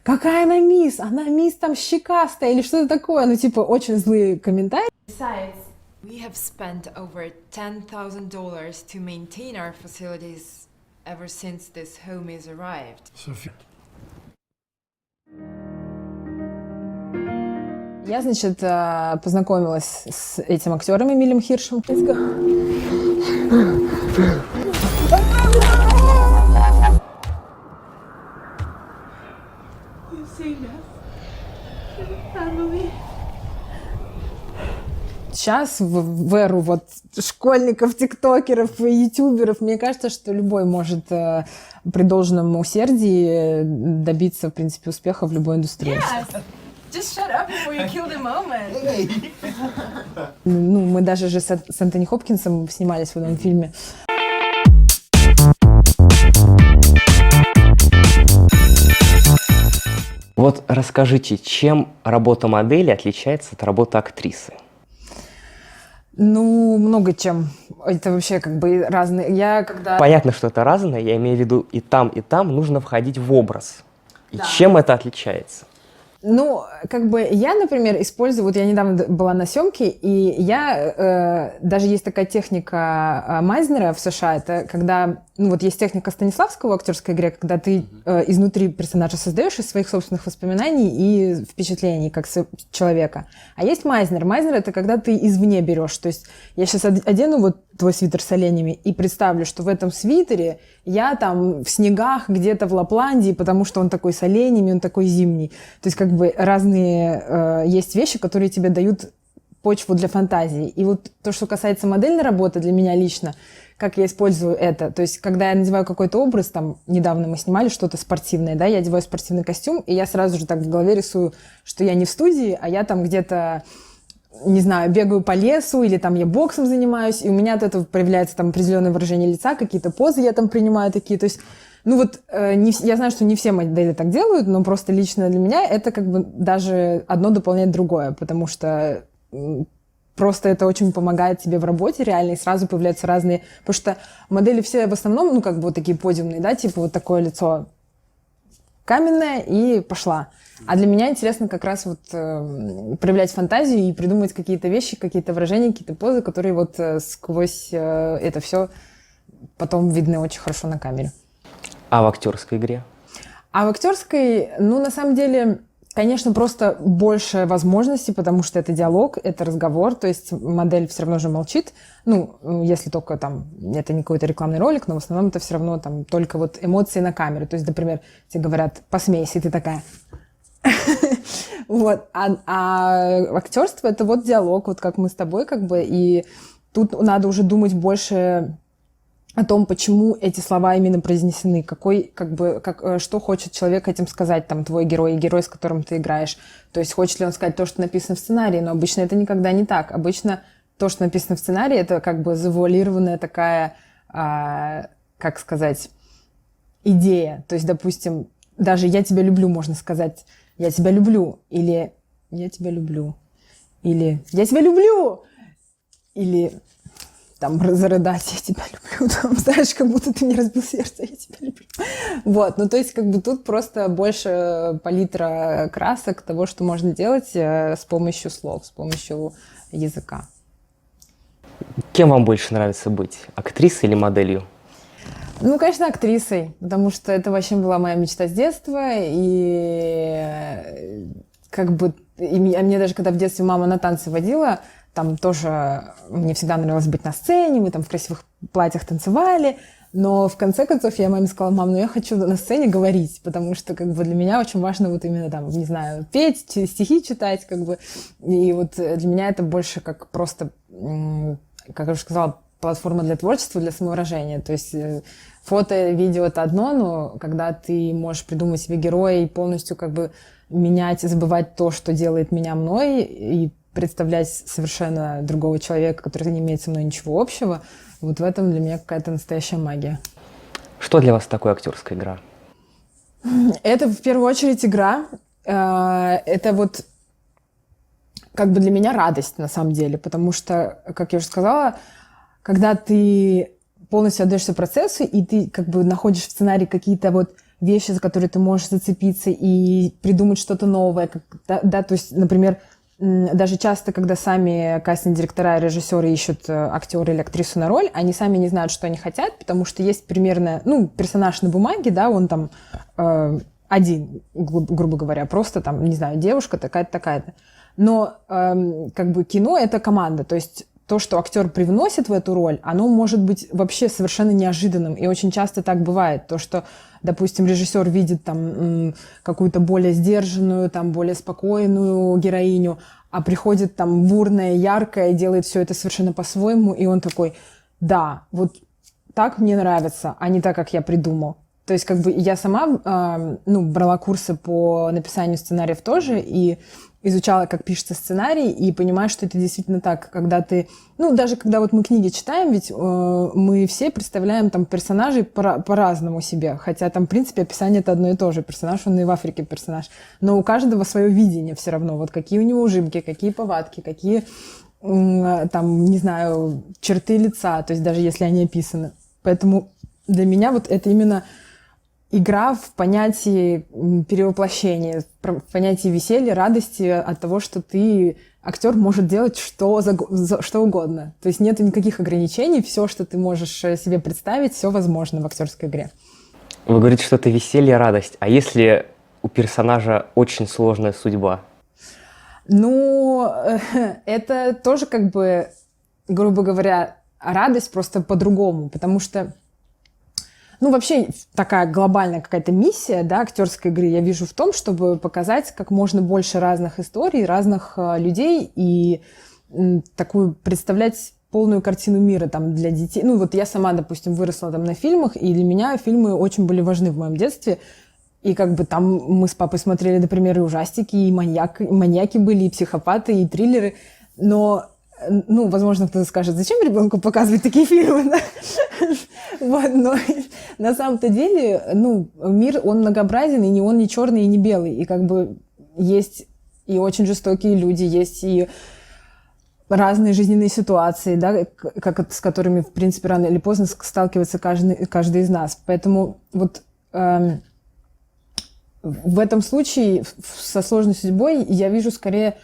какая она мисс там щекастая или что-то такое, ну типа очень злые комментарии. Besides, we have spent over $10,000 to maintain our facilities ever since this home is arrived. Я, значит, познакомилась с этим актером Эмилем Хиршем. Let's go. Сейчас в эру вот школьников, тиктокеров, ютуберов, мне кажется, что любой может при должном усердии добиться, в принципе, успеха в любой индустрии. Yes! Just shut up before you kill the moment. Ну, мы даже же с Энтони Хопкинсом снимались в этом фильме. Вот расскажите, чем работа модели отличается от работы актрисы? Ну, много чем. Это вообще как бы разные. Понятно, что это разное, я имею в виду и там нужно входить в образ. И чем это отличается? Ну, как бы я, например, использую... Вот я недавно была на съемке, и я... даже есть такая техника Майзнера в США. Это когда... Ну, вот есть техника Станиславского в актерской игре, когда ты изнутри персонажа создаешь из своих собственных воспоминаний и впечатлений, как человека. А есть Майзнер. Майзнер — это когда ты извне берешь. То есть я сейчас одену вот твой свитер с оленями и представлю, что в этом свитере я там в снегах где-то в Лапландии, потому что он такой с оленями, он такой зимний. То есть как бы разные есть вещи, которые тебе дают почву для фантазии. И вот то, что касается модельной работы для меня лично, как я использую это. То есть, когда я надеваю какой-то образ, там, недавно мы снимали что-то спортивное, да, я одеваю спортивный костюм, и я сразу же так в голове рисую, что я не в студии, а я там где-то, не знаю, бегаю по лесу, или там я боксом занимаюсь, и у меня от этого появляется там определенное выражение лица, какие-то позы я там принимаю такие, то есть, ну вот, я знаю, что не все модели так делают, но просто лично для меня это как бы даже одно дополняет другое, потому что просто это очень помогает тебе в работе реально, и сразу появляются разные... Потому что модели все в основном, ну, как бы вот такие подиумные, да, типа вот такое лицо каменное и пошла. А для меня интересно как раз вот проявлять фантазию и придумывать какие-то вещи, какие-то выражения, какие-то позы, которые вот сквозь это все потом видны очень хорошо на камере. А в актерской игре? А в актерской, ну, на самом деле... Конечно, просто больше возможностей, потому что это диалог, это разговор, то есть модель все равно же молчит, ну, если только там, это не какой-то рекламный ролик, но в основном это все равно там только вот эмоции на камеру, то есть, например, тебе говорят «посмейся», и ты такая... Вот, а актерство — это вот диалог, вот как мы с тобой как бы, и тут надо уже думать больше... о том, почему эти слова именно произнесены, что хочет человек этим сказать, там, твой герой и герой, с которым ты играешь. То есть хочет ли он сказать то, что написано в сценарии, но обычно это никогда не так. Обычно то, что написано в сценарии, это как бы завуалированная такая, как сказать, идея. То есть, допустим, даже «я тебя люблю» можно сказать «я тебя люблю» или «я тебя люблю» или «я тебя люблю» или... там, зарыдать, я тебя люблю, там, знаешь, как будто ты мне разбил сердце, я тебя люблю. Вот, ну, то есть, как бы тут просто больше палитра красок того, что можно делать с помощью слов, с помощью языка. Кем вам больше нравится быть? Актрисой или моделью? Ну, конечно, актрисой, потому что это вообще была моя мечта с детства, и как бы, мне даже когда в детстве мама на танцы водила, там тоже мне всегда нравилось быть на сцене, мы там в красивых платьях танцевали, но в конце концов я маме сказала: мам, ну я хочу на сцене говорить, потому что как бы для меня очень важно вот именно там, не знаю, петь, стихи читать, как бы, и вот для меня это больше как просто, как я уже сказала, платформа для творчества, для самовыражения, то есть фото, видео — это одно, но когда ты можешь придумать себе героя и полностью как бы менять и забывать то, что делает меня мной, и представлять совершенно другого человека, который не имеет со мной ничего общего, вот в этом для меня какая-то настоящая магия. Что для вас такое актерская игра? Это в первую очередь игра. Это вот как бы для меня радость на самом деле, потому что, как я уже сказала, когда ты полностью отдаешься процессу, и ты как бы находишь в сценарии какие-то вот вещи, за которые ты можешь зацепиться и придумать что-то новое. Да, то есть, например, даже часто, когда сами кастинг-директора и режиссеры ищут актера или актрису на роль, они сами не знают, что они хотят, потому что есть примерно, персонаж на бумаге, да, он там один, грубо говоря, просто там, не знаю, девушка такая-то, такая-то. Но как бы кино — это команда, то есть то, что актер привносит в эту роль, оно может быть вообще совершенно неожиданным. И очень часто так бывает. То, что, допустим, режиссер видит там какую-то более сдержанную, там, более спокойную героиню, а приходит там бурная, яркая, делает все это совершенно по-своему, и он такой: да, вот так мне нравится, а не так, как я придумал. То есть как бы я сама брала курсы по написанию сценариев тоже, и изучала, как пишется сценарий, и понимаю, что это действительно так, когда ты... даже когда вот мы книги читаем, ведь мы все представляем там персонажей по-разному себе, хотя там, в принципе, описание — это одно и то же. Персонаж, он и в Африке персонаж. Но у каждого свое видение все равно. Вот какие у него ужимки, какие повадки, какие, там, не знаю, черты лица, то есть даже если они описаны. Поэтому для меня вот это именно... игра в понятии перевоплощения, в понятии веселья, радости от того, что актер может делать что угодно. То есть нет никаких ограничений, все, что ты можешь себе представить, все возможно в актерской игре. Вы говорите, что это веселье, радость. А если у персонажа очень сложная судьба? Это тоже как бы, грубо говоря, радость просто по-другому, потому что вообще такая глобальная какая-то миссия, да, актерской игры я вижу в том, чтобы показать как можно больше разных историй, разных людей и такую представлять полную картину мира там для детей. Вот я сама, допустим, выросла там на фильмах, и для меня фильмы очень были важны в моем детстве. И как бы там мы с папой смотрели, например, и ужастики, и маньяки были, и психопаты, и триллеры. Но возможно, кто-то скажет: зачем ребенку показывать такие фильмы? Вот, но на самом-то деле, мир, он многообразен, и он не черный, и не белый. И как бы есть и очень жестокие люди, есть и разные жизненные ситуации, да, с которыми, в принципе, рано или поздно сталкивается каждый из нас. Поэтому вот в этом случае со сложной судьбой я вижу скорее...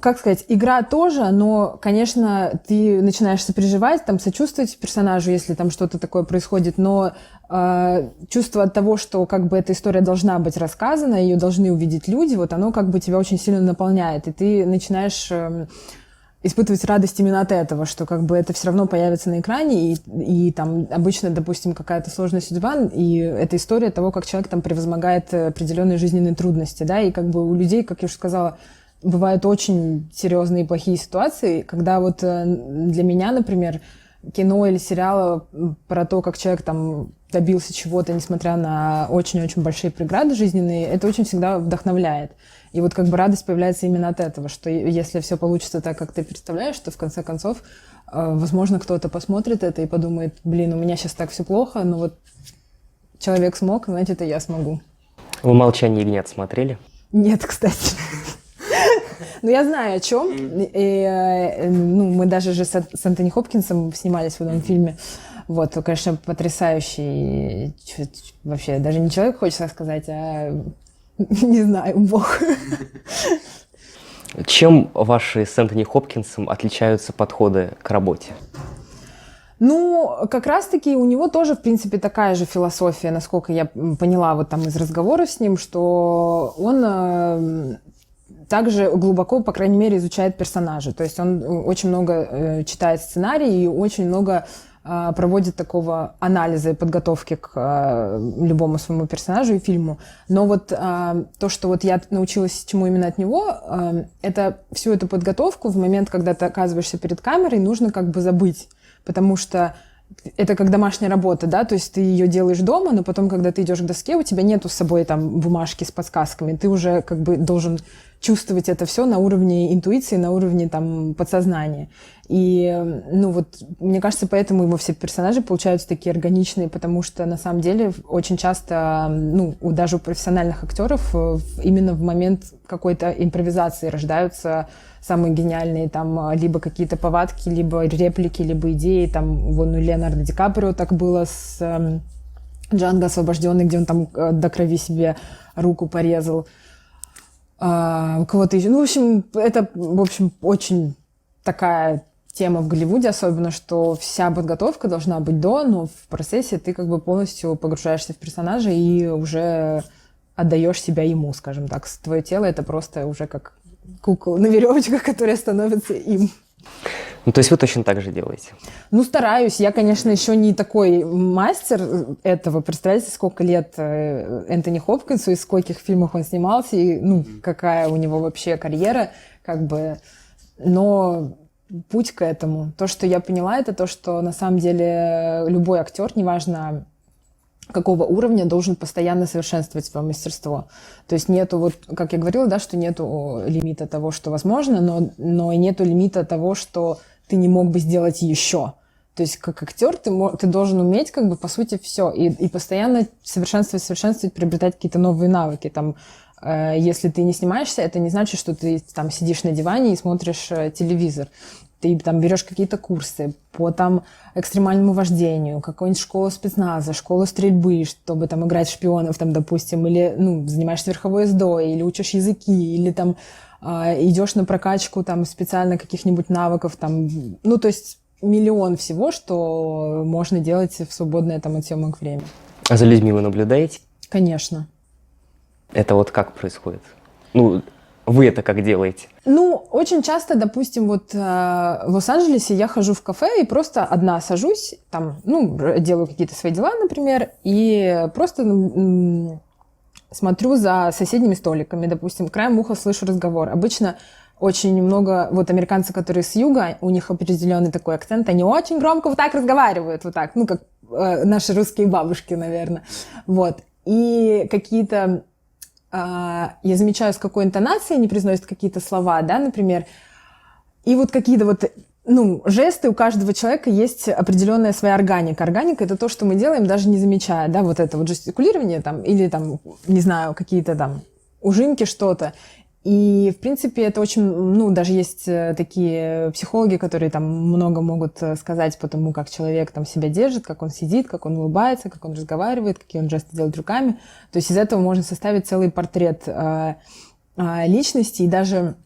как сказать, игра тоже, но, конечно, ты начинаешь сопереживать, там, сочувствовать персонажу, если там что-то такое происходит, но чувство от того, что как бы эта история должна быть рассказана, ее должны увидеть люди, вот оно как бы тебя очень сильно наполняет, и ты начинаешь испытывать радость именно от этого, что как бы это все равно появится на экране, и там обычно, допустим, какая-то сложная судьба, и это история того, как человек там превозмогает определенные жизненные трудности, да, и как бы у людей, как я уже сказала, бывают очень серьезные и плохие ситуации, когда вот для меня, например, кино или сериал про то, как человек там добился чего-то, несмотря на очень-очень большие преграды жизненные, это очень всегда вдохновляет. И вот как бы радость появляется именно от этого, что если все получится так, как ты представляешь, то в конце концов, возможно, кто-то посмотрит это и подумает: блин, у меня сейчас так все плохо, но вот человек смог, значит, и я смогу. Вы «Молчание ягнят» смотрели? Нет, кстати. Но я знаю, о чем. И, мы даже же с Энтони Хопкинсом снимались в одном фильме. Вот, конечно, потрясающий, вообще, даже не человек, хочется сказать, а, не знаю, бог. Чем ваши с Энтони Хопкинсом отличаются подходы к работе? Как раз-таки у него тоже, в принципе, такая же философия, насколько я поняла вот там из разговоров с ним, что он также глубоко, по крайней мере, изучает персонажа. То есть он очень много читает сценарий и очень много проводит такого анализа и подготовки к любому своему персонажу и фильму. Но вот то, что вот я научилась чему именно от него, это всю эту подготовку в момент, когда ты оказываешься перед камерой, нужно как бы забыть. Потому что это как домашняя работа, да, то есть ты ее делаешь дома, но потом, когда ты идешь к доске, у тебя нету с собой там бумажки с подсказками, ты уже как бы должен чувствовать это все на уровне интуиции, на уровне там подсознания. И, мне кажется, поэтому его все персонажи получаются такие органичные, потому что на самом деле очень часто, даже у профессиональных актеров именно в момент какой-то импровизации рождаются самые гениальные там либо какие-то повадки, либо реплики, либо идеи. Там, у Леонардо Ди Каприо так было с Джанго освобожденный, где он там до крови себе руку порезал. У кого-то еще. Ну, в общем, это, очень такая тема в Голливуде, особенно, что вся подготовка должна быть до, но в процессе ты как бы полностью погружаешься в персонажа и уже отдаешь себя ему, скажем так. Твое тело — это просто уже как кукла на веревочках, которая становится им. Ну, то есть вы точно так же делаете? Ну, стараюсь. Я, конечно, еще не такой мастер этого. Представляете, сколько лет Энтони Хопкинсу, и в скольких фильмах он снимался, и, ну, какая у него вообще карьера, как бы. Но путь к этому. То, что я поняла, это то, что на самом деле любой актер, неважно какого уровня, должен постоянно совершенствовать свое мастерство. То есть нету, вот, как я говорила, да, что нету лимита того, что возможно, но и нету лимита того, что ты не мог бы сделать еще. То есть как актер ты должен уметь, как бы, по сути, все. И постоянно совершенствовать, приобретать какие-то новые навыки. Там, если ты не снимаешься, это не значит, что ты там сидишь на диване и смотришь телевизор. Ты там берешь какие-то курсы по там экстремальному вождению, какую-нибудь школу спецназа, школу стрельбы, чтобы там играть в шпионов, там, допустим, или, ну, занимаешься верховой ездой, или учишь языки, или там идешь на прокачку там специально каких-нибудь навыков, там, ну, то есть миллион всего, что можно делать в свободное там от съемок время. А за людьми вы наблюдаете? Конечно. Это вот как происходит? Ну, вы это как делаете? Ну, очень часто, допустим, вот в Лос-Анджелесе я хожу в кафе и просто одна сажусь, там, ну, делаю какие-то свои дела, например, и просто смотрю за соседними столиками, допустим, краем уха слышу разговор. Обычно очень много, вот американцы, которые с юга, у них определенный такой акцент, они очень громко вот так разговаривают, вот так, ну, как наши русские бабушки, наверное, вот. И какие-то, я замечаю, с какой интонацией они произносят какие-то слова, да, например, и вот какие-то вот, ну, жесты у каждого человека есть определенная своя органика. Органика — это то, что мы делаем, даже не замечая, да, вот это вот жестикулирование там, или там, не знаю, какие-то там ужимки, что-то. И, в принципе, это очень, ну, даже есть такие психологи, которые там много могут сказать по тому, как человек там себя держит, как он сидит, как он улыбается, как он разговаривает, какие он жесты делает руками. То есть из этого можно составить целый портрет личности. И даже,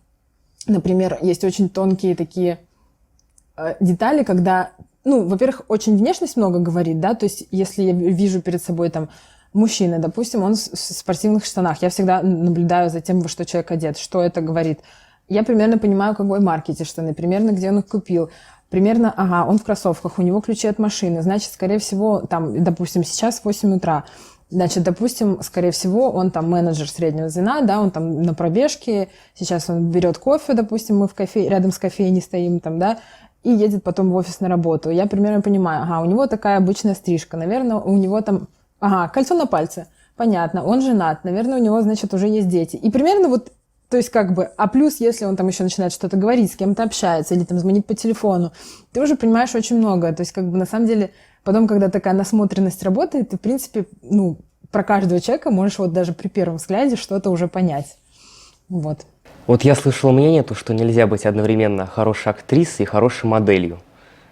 например, есть очень тонкие такие детали, когда, ну, во-первых, очень внешность много говорит, да, то есть если я вижу перед собой там мужчина, допустим, он в спортивных штанах. Я всегда наблюдаю за тем, во что человек одет, что это говорит. Я примерно понимаю, какой марки эти штаны, примерно где он их купил. Примерно, ага, он в кроссовках, у него ключи от машины. Значит, скорее всего, там, допустим, сейчас 8 утра. Значит, допустим, скорее всего, он там менеджер среднего звена, да, он там на пробежке. Сейчас он берет кофе, допустим, мы в кафе, рядом с кофейней стоим там, да, и едет потом в офис на работу. Я примерно понимаю, ага, у него такая обычная стрижка. Наверное, у него там... Ага, кольцо на пальце. Понятно, он женат. Наверное, у него, значит, уже есть дети. И примерно вот, то есть как бы, а плюс, если он там еще начинает что-то говорить, с кем-то общается или там звонит по телефону, ты уже понимаешь очень многое. То есть как бы на самом деле потом, когда такая насмотренность работает, ты, в принципе, ну, про каждого человека можешь вот даже при первом взгляде что-то уже понять. Вот. Вот я слышал мнение, то, что нельзя быть одновременно хорошей актрисой и хорошей моделью.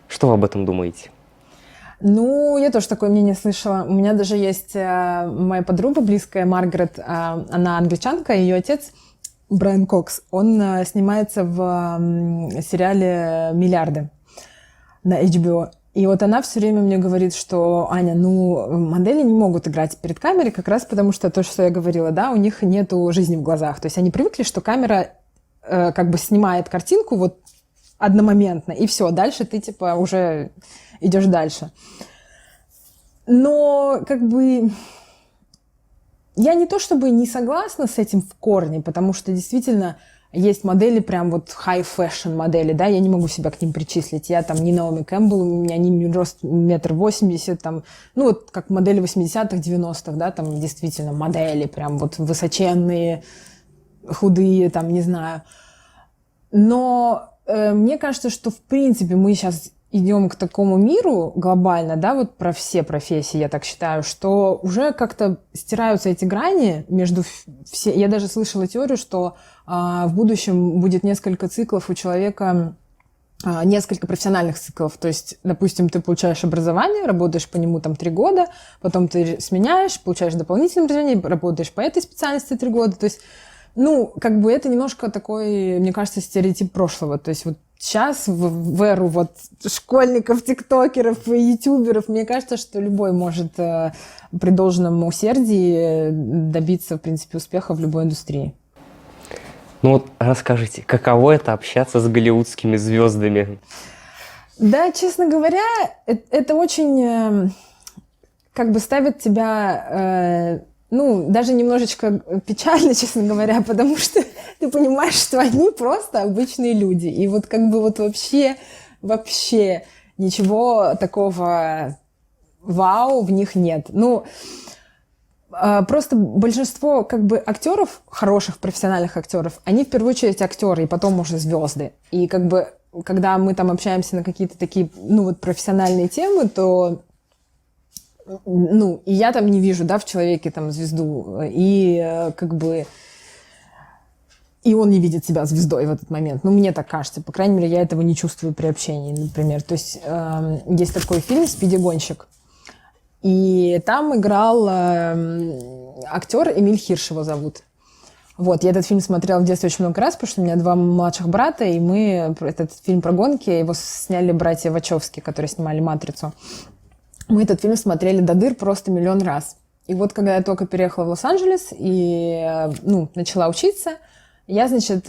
Что вы об этом думаете? Ну, я тоже такое мнение слышала. У меня даже есть моя подруга близкая, Маргарет, она англичанка, ее отец Брайан Кокс, он снимается в сериале «Миллиарды» на HBO. И вот она все время мне говорит, что, Аня, ну, модели не могут играть перед камерой, как раз потому что то, что я говорила, да, у них нету жизни в глазах. То есть они привыкли, что камера как бы снимает картинку вот одномоментно, и все, дальше ты типа уже идешь дальше. Но как бы я не то чтобы не согласна с этим в корне, потому что действительно есть модели прям вот high fashion модели, да, я не могу себя к ним причислить. Я там не Наоми Кэмпбелл, у меня не рост 1,80 м, там, ну вот как модели 80-х, 90-х, да, там действительно модели прям вот высоченные, худые, там, не знаю. Но мне кажется, что в принципе мы сейчас идем к такому миру глобально, да, вот про все профессии, я так считаю, что уже как-то стираются эти грани между все. Я даже слышала теорию, что в будущем будет несколько циклов у человека несколько профессиональных циклов. То есть, допустим, ты получаешь образование, работаешь по нему там 3 года, потом ты сменяешь, получаешь дополнительное образование, работаешь по этой специальности 3 года. То есть, ну, как бы это немножко такой, мне кажется, стереотип прошлого. То есть вот сейчас в эру вот школьников, тиктокеров и ютуберов, мне кажется, что любой может при должном усердии добиться, в принципе, успеха в любой индустрии. Ну вот расскажите, каково это общаться с голливудскими звездами? Да, честно говоря, это очень как бы ставит тебя, ну, даже немножечко печально, честно говоря, потому что ты понимаешь, что они просто обычные люди. И вот как бы вот вообще ничего такого вау в них нет. Ну, просто большинство как бы актеров, хороших профессиональных актеров, они в первую очередь актеры, и потом уже звезды. И как бы, когда мы там общаемся на какие-то такие, ну вот профессиональные темы, то, ну, и я там не вижу, да, в человеке там звезду, и как бы, и он не видит себя звездой в этот момент. Ну, мне так кажется. По крайней мере, я этого не чувствую при общении, например. То есть есть такой фильм «Спиди-гонщик». И там играл актер Эмиль Хирш, его зовут. Вот, я этот фильм смотрела в детстве очень много раз, потому что у меня 2 младших брата, и мы этот фильм про гонки, его сняли братья Вачовски, которые снимали «Матрицу». Мы этот фильм смотрели до дыр просто миллион раз. И вот когда я только переехала в Лос-Анджелес и, ну, начала учиться, я, значит,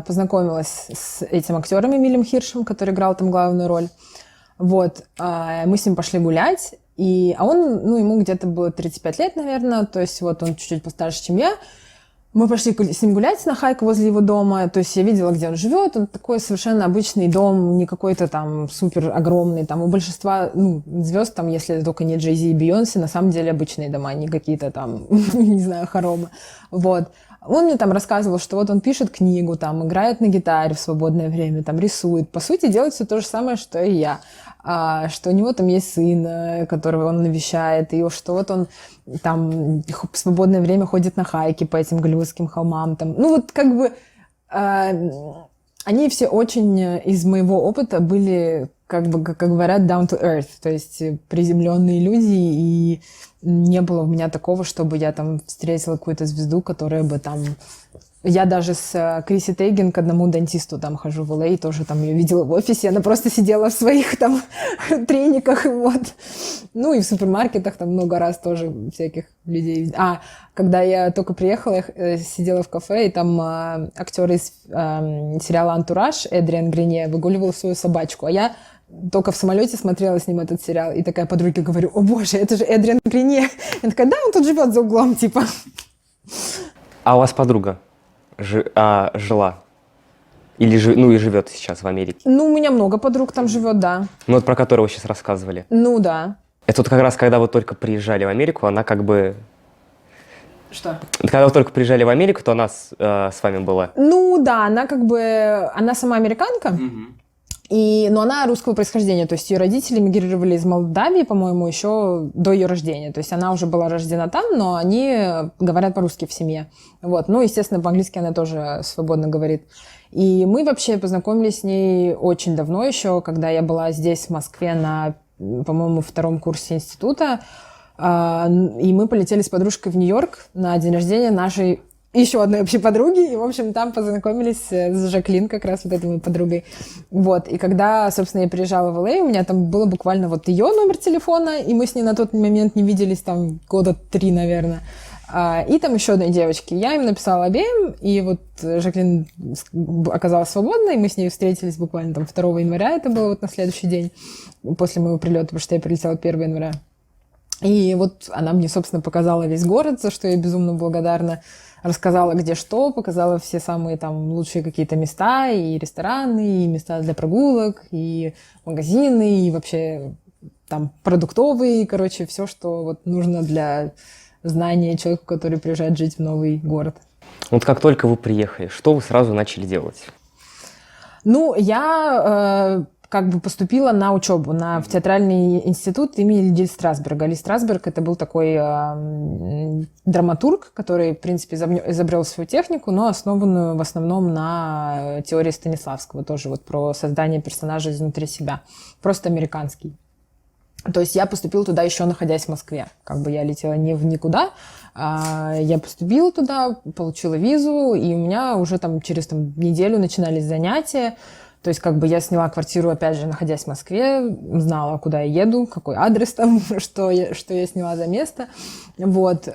познакомилась с этим актером Эмилем Хиршем, который играл там главную роль. Вот, мы с ним пошли гулять, а он, ну, ему где-то было 35 лет, наверное, то есть вот он чуть-чуть постарше, чем я. Мы пошли с ним гулять на хайк возле его дома, то есть я видела, где он живет, он такой совершенно обычный дом, не какой-то там супер огромный, там у большинства, ну, звезд, там, если только не Джей-Зи и Бейонсе, на самом деле обычные дома, не какие-то там, не знаю, хоромы, вот. Он мне там рассказывал, что вот он пишет книгу, там, играет на гитаре в свободное время, там, рисует. По сути, делает все то же самое, что и я. Что у него там есть сын, которого он навещает, и что вот он там в свободное время ходит на хайки по этим голливудским холмам. Там. Ну, вот как бы они все очень из моего опыта были, как бы, как говорят, down to earth, то есть приземленные люди, и не было у меня такого, чтобы я там встретила какую-то звезду, которая бы там... Я даже с Криси Тейген к одному дантисту там хожу в Л.А., тоже там ее видела в офисе, она просто сидела в своих там трениках, вот. Ну и в супермаркетах там много раз тоже всяких людей. Когда я только приехала, я сидела в кафе, и там актер из сериала «Антураж» Эдриан Гренье выгуливал свою собачку, а я только в самолете смотрела с ним этот сериал, и такая подруге говорю: «О боже, это же Эдриан Гренье!» Я такая: «Да, он тут живет за углом, типа». А у вас подруга жила? Или ну и живет сейчас в Америке? Ну, у меня много подруг там живет, да. Ну вот про которую вы сейчас рассказывали. Ну, да. Это вот как раз, когда вы только приезжали в Америку, она как бы... Что? Когда вы только приезжали в Америку, то она с вами была? Ну, да, она как бы... Она сама американка. Но она русского происхождения, то есть ее родители мигрировали из Молдавии, по-моему, еще до ее рождения. То есть она уже была рождена там, но они говорят по-русски в семье. Вот. Ну, естественно, по-английски она тоже свободно говорит. И мы вообще познакомились с ней очень давно еще, когда я была здесь, в Москве, на, по-моему, 2-м курсе института. И мы полетели с подружкой в Нью-Йорк на день рождения нашей еще одной общей подруги, и, в общем, там познакомились с Жаклин, как раз вот этой моей подругой. Вот, и когда, собственно, я приезжала в Л.А., у меня там было буквально вот ее номер телефона, и мы с ней на тот момент не виделись там года 3, наверное. И там еще одной девочки. Я им написала обеим, и вот Жаклин оказалась свободной, и мы с ней встретились буквально там 2 января, это было вот на следующий день после моего прилета, потому что я прилетела 1 января. И вот она мне, собственно, показала весь город, за что я безумно благодарна. Рассказала, где что, показала все самые там лучшие какие-то места, и рестораны, и места для прогулок, и магазины, и вообще там продуктовые, короче, все, что вот нужно для знания человека, который приезжает жить в новый город. Вот как только вы приехали, что вы сразу начали делать? Ну, я как бы поступила на учебу в театральный институт имени Ли Страсберга. Ли Страсберг — это был такой драматург, который, в принципе, изобрел свою технику, но основанную в основном на теории Станиславского, тоже вот про создание персонажа изнутри себя. Просто американский. То есть я поступила туда еще находясь в Москве. Как бы я летела не в никуда, я поступила туда, получила визу, и у меня уже там через неделю начинались занятия. То есть как бы я сняла квартиру, опять же, находясь в Москве, знала, куда я еду, какой адрес там, что я сняла за место. Вот.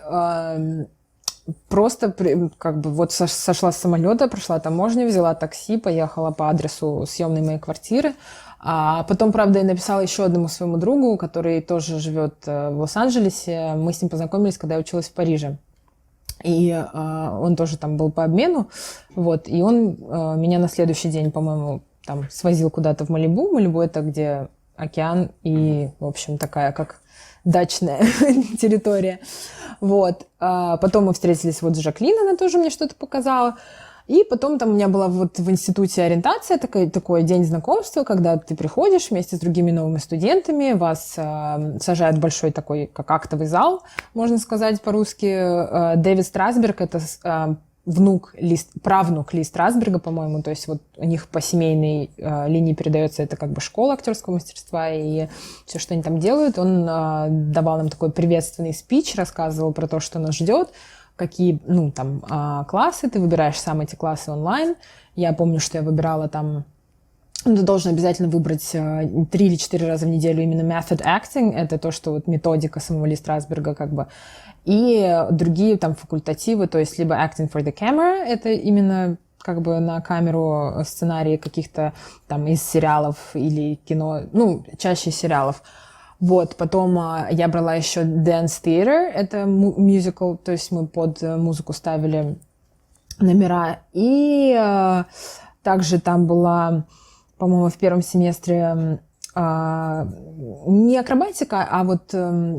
Просто как бы вот сошла с самолета, прошла таможню, взяла такси, поехала по адресу съемной моей квартиры. А потом, правда, я написала еще одному своему другу, который тоже живет в Лос-Анджелесе. Мы с ним познакомились, когда я училась в Париже. И он тоже там был по обмену. Вот. И он меня на следующий день, по-моему, там свозил куда-то в Малибу. Малибу — это где океан и, в общем, такая как дачная территория. Вот. Потом мы встретились вот с Жаклин, она тоже мне что-то показала. И потом там у меня была вот в институте ориентация, такой день знакомства, когда ты приходишь вместе с другими новыми студентами, вас сажают в большой такой, как актовый зал, можно сказать по-русски. Дэвид Страсберг — это правнук Ли Страсберга, по-моему, то есть вот у них по семейной линии передается это как бы школа актерского мастерства, и все, что они там делают. Он давал нам такой приветственный спич, рассказывал про то, что нас ждет, какие, классы, ты выбираешь сам эти классы онлайн. Я помню, что я выбирала там, ты должен обязательно выбрать 3 или 4 раза в неделю именно method acting, это то, что вот методика самого Ли Страсберга как бы, и другие там факультативы, то есть либо acting for the camera, это именно как бы на камеру сценарии каких-то там из сериалов или кино, чаще сериалов. Вот, потом я брала еще Dance Theater, это мюзикл, то есть мы под музыку ставили номера. И также там была, по-моему, в первом семестре не акробатика, а вот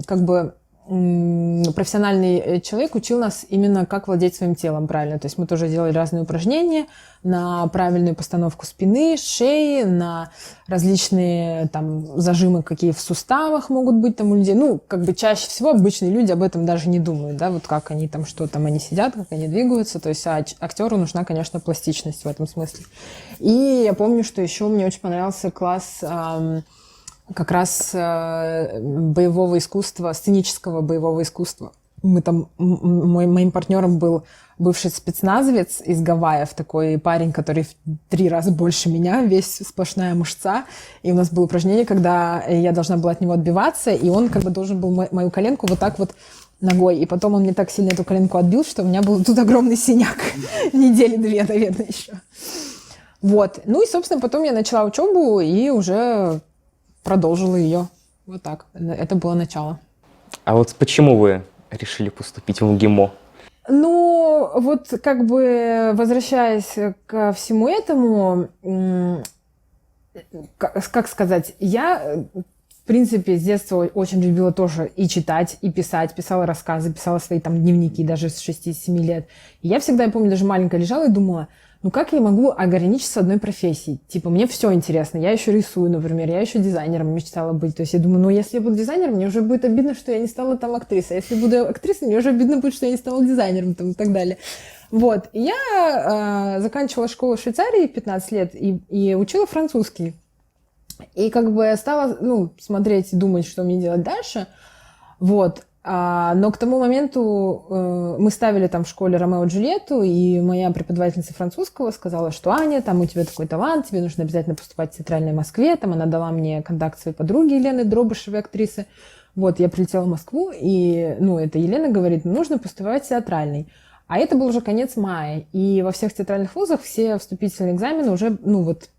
как бы профессиональный человек учил нас именно как владеть своим телом правильно. То есть мы тоже делали разные упражнения на правильную постановку спины, шеи, на различные там зажимы, какие в суставах могут быть там у людей. Как бы чаще всего обычные люди об этом даже не думают, да, вот как они там, что там они сидят, как они двигаются. То есть актеру нужна, конечно, пластичность в этом смысле. И я помню, что еще мне очень понравился класс как раз боевого искусства, сценического боевого искусства. Мы там, моим партнером был бывший спецназовец из Гавайев, такой парень, который в 3 раза больше меня, весь сплошная мышца. И у нас было упражнение, когда я должна была от него отбиваться, и он как бы должен был мою коленку вот так вот ногой. И потом он мне так сильно эту коленку отбил, что у меня был тут огромный синяк. Недели 2, наверное, еще. Вот. И, собственно, потом я начала учебу и уже продолжила ее. Вот так. Это было начало. А вот почему вы решили поступить в МГИМО? Вот как бы возвращаясь ко всему этому, как сказать, я, в принципе, с детства очень любила тоже и читать, и писать, писала рассказы, писала свои там дневники даже с 6-7 лет. И я всегда, я помню, даже маленькая лежала и думала, как я могу ограничиться одной профессией? Типа, мне все интересно. Я еще рисую, например, я еще дизайнером мечтала быть. То есть я думаю, если я буду дизайнером, мне уже будет обидно, что я не стала там актрисой. А если буду актрисой, мне уже обидно будет, что я не стала дизайнером там, и так далее. Вот. И я заканчивала школу в Швейцарии 15 лет и учила французский. И как бы я стала, смотреть и думать, что мне делать дальше. Вот. Но к тому моменту мы ставили там в школе Ромео и Джульетту, и моя преподавательница французского сказала, что Аня, там у тебя такой талант, тебе нужно обязательно поступать в театральной Москве. Там она дала мне контакт своей подруги Елены Дробышевой, актрисы. Вот, я прилетела в Москву, и, это Елена говорит, нужно поступать в театральный. А это был уже конец мая, и во всех театральных вузах все вступительные экзамены уже,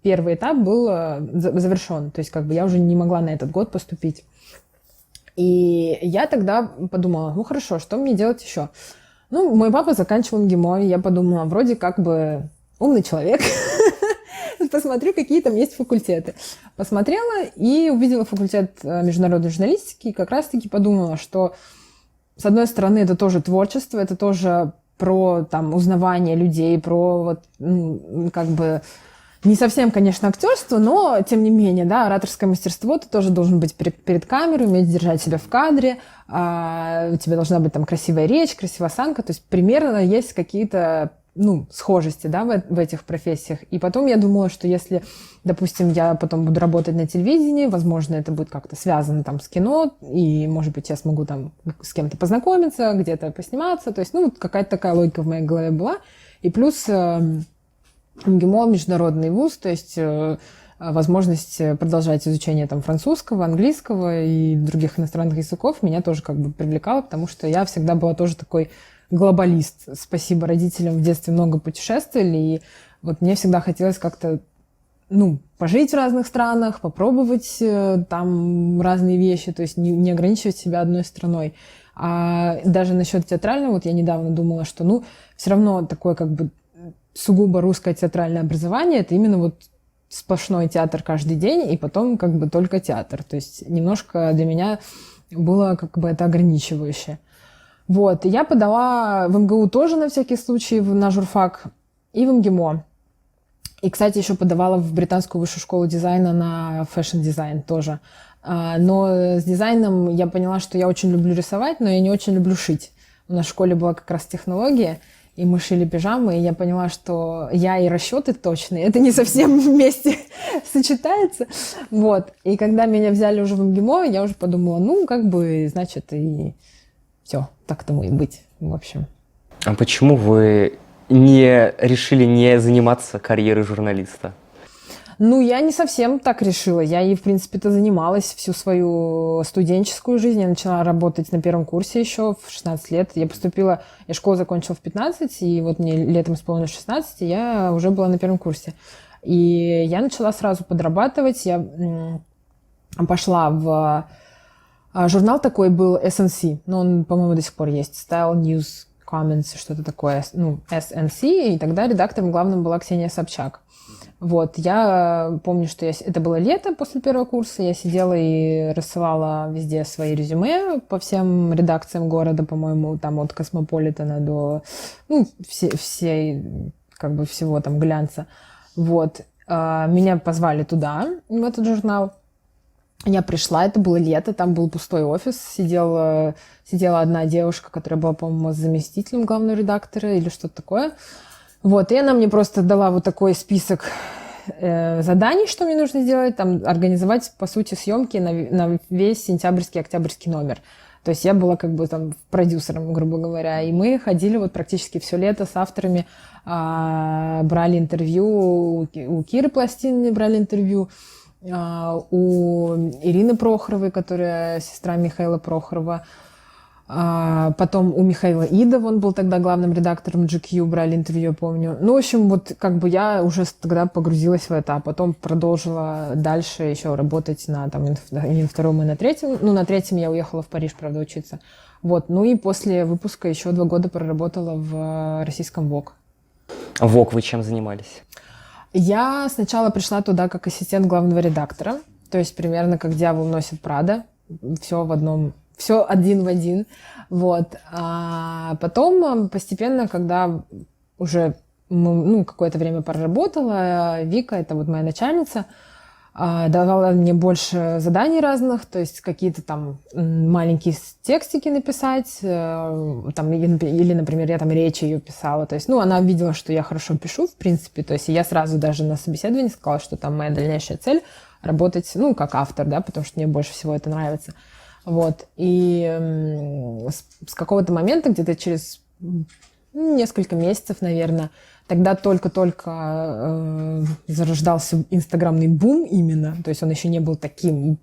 первый этап был завершен. То есть, как бы я уже не могла на этот год поступить. И я тогда подумала, хорошо, что мне делать еще? Мой папа заканчивал МГИМО, и я подумала, вроде как бы умный человек, посмотрю, какие там есть факультеты. Посмотрела и увидела факультет международной журналистики, и как раз-таки подумала, что, с одной стороны, это тоже творчество, это тоже про там узнавание людей, про как бы не совсем, конечно, актерство, но, тем не менее, да, ораторское мастерство, ты тоже должен быть перед камерой, уметь держать себя в кадре, у тебя должна быть там красивая речь, красивая осанка, то есть примерно есть какие-то, ну, схожести, да, в этих профессиях. И потом я думала, что если, допустим, я потом буду работать на телевидении, возможно, это будет как-то связано там с кино, и, может быть, я смогу там с кем-то познакомиться, где-то посниматься, то есть, ну, какая-то такая логика в моей голове была. И плюс МГИМО — международный вуз, то есть возможность продолжать изучение там французского, английского и других иностранных языков меня тоже как бы привлекала, потому что я всегда была тоже такой глобалист. Спасибо родителям, в детстве много путешествовали, и вот мне всегда хотелось как-то, ну, пожить в разных странах, попробовать там разные вещи, то есть не ограничивать себя одной страной. А даже насчет театрального, вот я недавно думала, что, ну, все равно такое как бы сугубо русское театральное образование — это именно вот сплошной театр каждый день, и потом как бы только театр. То есть немножко для меня было как бы это ограничивающее. Вот, и я подала в МГУ тоже на всякий случай, на журфак, и в МГИМО. И, кстати, еще подавала в Британскую высшую школу дизайна на фэшн-дизайн тоже. Но с дизайном я поняла, что я очень люблю рисовать, но я не очень люблю шить. У нас в школе была как раз технология, и мы шили пижамы, и я поняла, что я и расчеты точные, это не совсем вместе сочетается. Вот. И когда меня взяли уже в МГИМО, я уже подумала, ну, как бы, значит, и все, так тому и быть, в общем. А почему вы не решили не заниматься карьерой журналиста? Ну, я не совсем так решила. Я и, в принципе-то, занималась всю свою студенческую жизнь. Я начала работать на первом курсе еще в 16 лет. Я школу закончила в 15, и вот мне летом исполнилось 16, и я уже была на первом курсе. И я начала сразу подрабатывать. Я пошла в журнал такой был SNC, но он, по-моему, до сих пор есть. Style News Comments, что-то такое. Ну, SNC, и тогда редактором главным была Ксения Собчак. Вот, я помню, что это было лето после первого курса, я сидела и рассылала везде свои резюме по всем редакциям города, по-моему, там от Космополитена до, ну, как бы всего там глянца. Вот, меня позвали туда, в этот журнал. Я пришла, это было лето, там был пустой офис, сидела одна девушка, которая была, по-моему, заместителем главного редактора или что-то такое. Вот, и она мне просто дала вот такой список заданий, что мне нужно сделать, там, организовать, по сути, съемки на весь сентябрьский, октябрьский номер. То есть я была как бы там продюсером, грубо говоря, и мы ходили вот практически все лето с авторами, брали интервью, у Киры Пластининой брали интервью, у Ирины Прохоровой, которая сестра Михаила Прохорова, потом у Михаила Идова, он был тогда главным редактором GQ, брали интервью, я помню. Ну, в общем, вот как бы я уже тогда погрузилась в это, а потом продолжила дальше еще работать на там, и на втором, и на третьем. Ну, на третьем я уехала в Париж, правда, учиться. Вот, ну и после выпуска еще 2 года проработала в российском Vogue. Vogue вы чем занимались? Я сначала пришла туда как ассистент главного редактора, то есть примерно как «Дьявол носит Прада», все в одном, все один в один, вот. А потом постепенно, когда уже какое-то время проработала, Вика, это вот моя начальница, давала мне больше заданий разных, то есть какие-то там маленькие текстики написать, там, или, например, я там речи ее писала, то есть, она видела, что я хорошо пишу, в принципе, то есть я сразу даже на собеседовании сказала, что там моя дальнейшая цель — работать, как автор, да, потому что мне больше всего это нравится. Вот, и с какого-то момента, где-то через несколько месяцев, наверное, тогда только-только зарождался инстаграмный бум именно, то есть он еще не был таким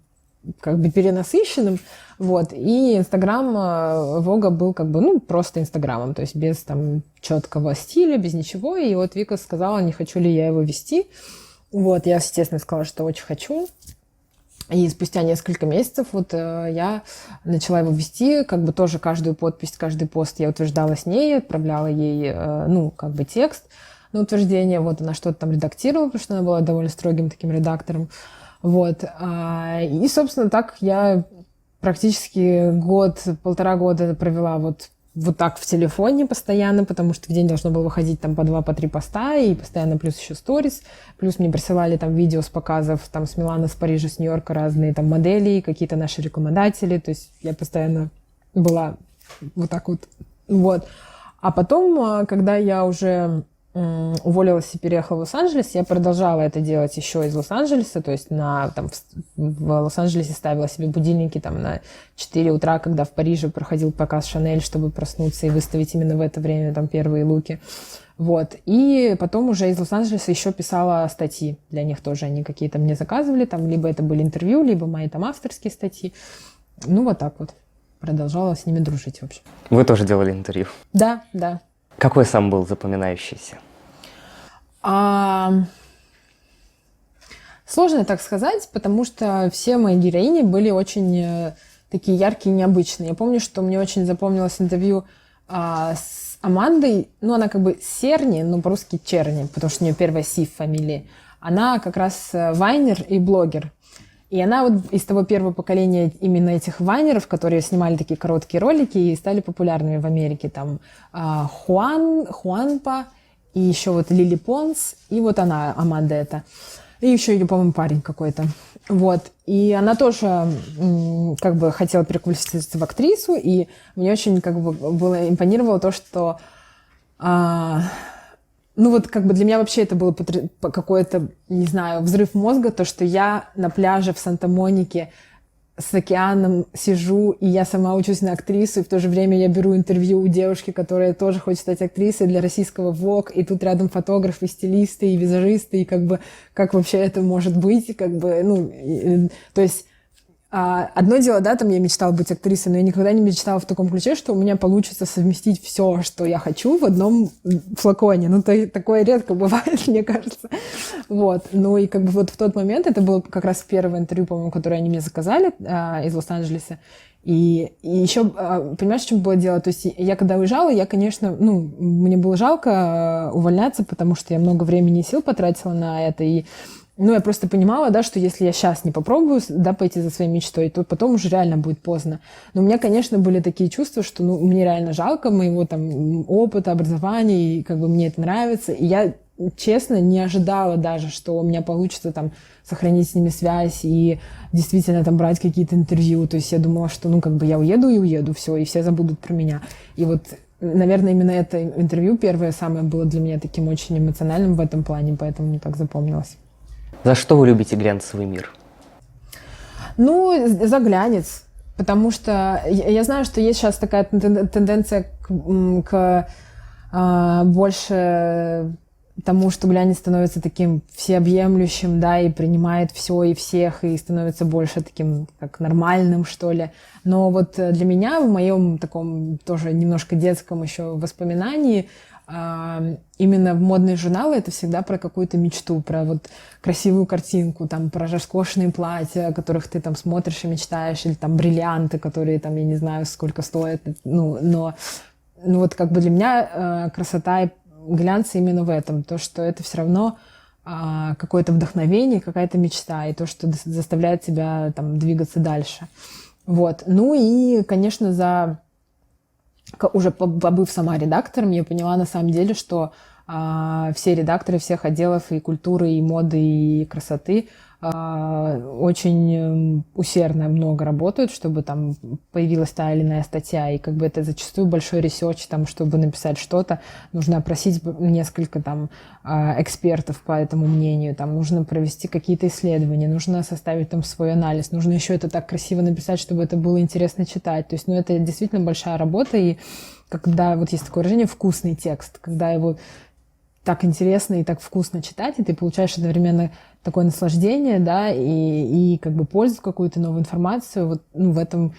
как бы перенасыщенным, вот, и инстаграм Вога был как бы, просто инстаграмом, то есть без там четкого стиля, без ничего, и вот Вика сказала, не хочу ли я его вести, вот, я, естественно, сказала, что очень хочу. И спустя несколько месяцев вот я начала его вести, как бы тоже каждую подпись, каждый пост я утверждала с ней, отправляла ей, как бы текст на утверждение, вот она что-то там редактировала, потому что она была довольно строгим таким редактором, вот. И, собственно, так я практически 1-1,5 года провела вот вот так в телефоне постоянно, потому что в день должно было выходить там по 2, по 3 поста, и постоянно плюс еще сторис, плюс мне присылали там видео с показов там с Милана, с Парижа, с Нью-Йорка разные там модели, какие-то наши рекламодатели, то есть я постоянно была вот так вот. А потом, когда я уже уволилась и переехала в Лос-Анджелес, я продолжала это делать еще из Лос-Анджелеса, то есть в Лос-Анджелесе ставила себе будильники там на 4 утра, когда в Париже проходил показ Шанель, чтобы проснуться и выставить именно в это время там первые луки. Вот. И потом уже из Лос-Анджелеса еще писала статьи для них тоже. Они какие-то мне заказывали, там либо это были интервью, либо мои там авторские статьи. Ну, вот так вот. Продолжала с ними дружить, в общем. Вы тоже делали интервью? Да, да. Какой сам был запоминающийся? Сложно так сказать, потому что все мои героини были очень такие яркие, необычные. Я помню, что мне очень запомнилось интервью с Амандой. Ну, она как бы Серни, но по-русски Черни, потому что у нее первая Си в фамилии. Она как раз вайнер и блогер. И она вот из того первого поколения именно этих вайнеров, которые снимали такие короткие ролики и стали популярными в Америке. Там Хуанпа, и еще вот Лили Понс, и вот она, Аманда эта. И еще ее, по-моему, парень какой-то. Вот. И она тоже как бы хотела переквалифицироваться в актрису, и мне очень как бы было импонировало то, что ну вот как бы для меня вообще это было какой-то, не знаю, взрыв мозга, то, что я на пляже в Санта-Монике с океаном сижу, и я сама учусь на актрису, и в то же время я беру интервью у девушки, которая тоже хочет стать актрисой для российского Vogue, и тут рядом фотографы, стилисты и визажисты, и как бы как вообще это может быть, как бы, ну, то есть одно дело, да, там я мечтала быть актрисой, но я никогда не мечтала в таком ключе, что у меня получится совместить все, что я хочу, в одном флаконе. Ну, такое редко бывает, мне кажется. Вот. Ну, и как бы вот в тот момент, это было как раз первое интервью, по-моему, которое они мне заказали из Лос-Анджелеса. И еще, понимаешь, в чем было дело? То есть я когда уезжала, я, конечно, ну, мне было жалко увольняться, потому что я много времени и сил потратила на это, и ну, я просто понимала, да, что если я сейчас не попробую, да, пойти за своей мечтой, то потом уже реально будет поздно. Но у меня, конечно, были такие чувства, что, ну, мне реально жалко моего там опыта, образования, и как бы мне это нравится. И я, честно, не ожидала даже, что у меня получится там сохранить с ними связь и действительно там брать какие-то интервью. То есть я думала, что, ну, как бы я уеду и уеду, все, и все забудут про меня. И вот, наверное, именно это интервью первое самое было для меня таким очень эмоциональным в этом плане, поэтому мне так запомнилось. За что вы любите глянцевый мир? Ну, за глянец. Потому что я знаю, что есть сейчас такая тенденция к больше тому, что глянец становится таким всеобъемлющим, да, и принимает все и всех, и становится больше таким, как нормальным, что ли. Но вот для меня, в моем таком тоже немножко детском еще воспоминании, именно в модные журналы это всегда про какую-то мечту, про вот красивую картинку, там, про роскошные платья, о которых ты там смотришь и мечтаешь, или там бриллианты, которые там, я не знаю, сколько стоят. Ну, но вот как бы для меня красота и глянца именно в этом, то, что это все равно какое-то вдохновение, какая-то мечта, и то, что заставляет тебя там двигаться дальше. Вот. Ну и, конечно, уже побыв сама редактором, я поняла на самом деле, что все редакторы всех отделов и культуры, и моды, и красоты очень усердно много работают, чтобы там появилась та или иная статья, и как бы это зачастую большой ресерч, там, чтобы написать что-то, нужно опросить несколько там экспертов по этому мнению, там нужно провести какие-то исследования, нужно составить там свой анализ, нужно еще это так красиво написать, чтобы это было интересно читать, то есть, ну, это действительно большая работа, и когда вот есть такое выражение «вкусный текст», когда его так интересно и так вкусно читать, и ты получаешь одновременно такое наслаждение, да, и как бы пользу какую-то, новую информацию. Вот, ну, в этом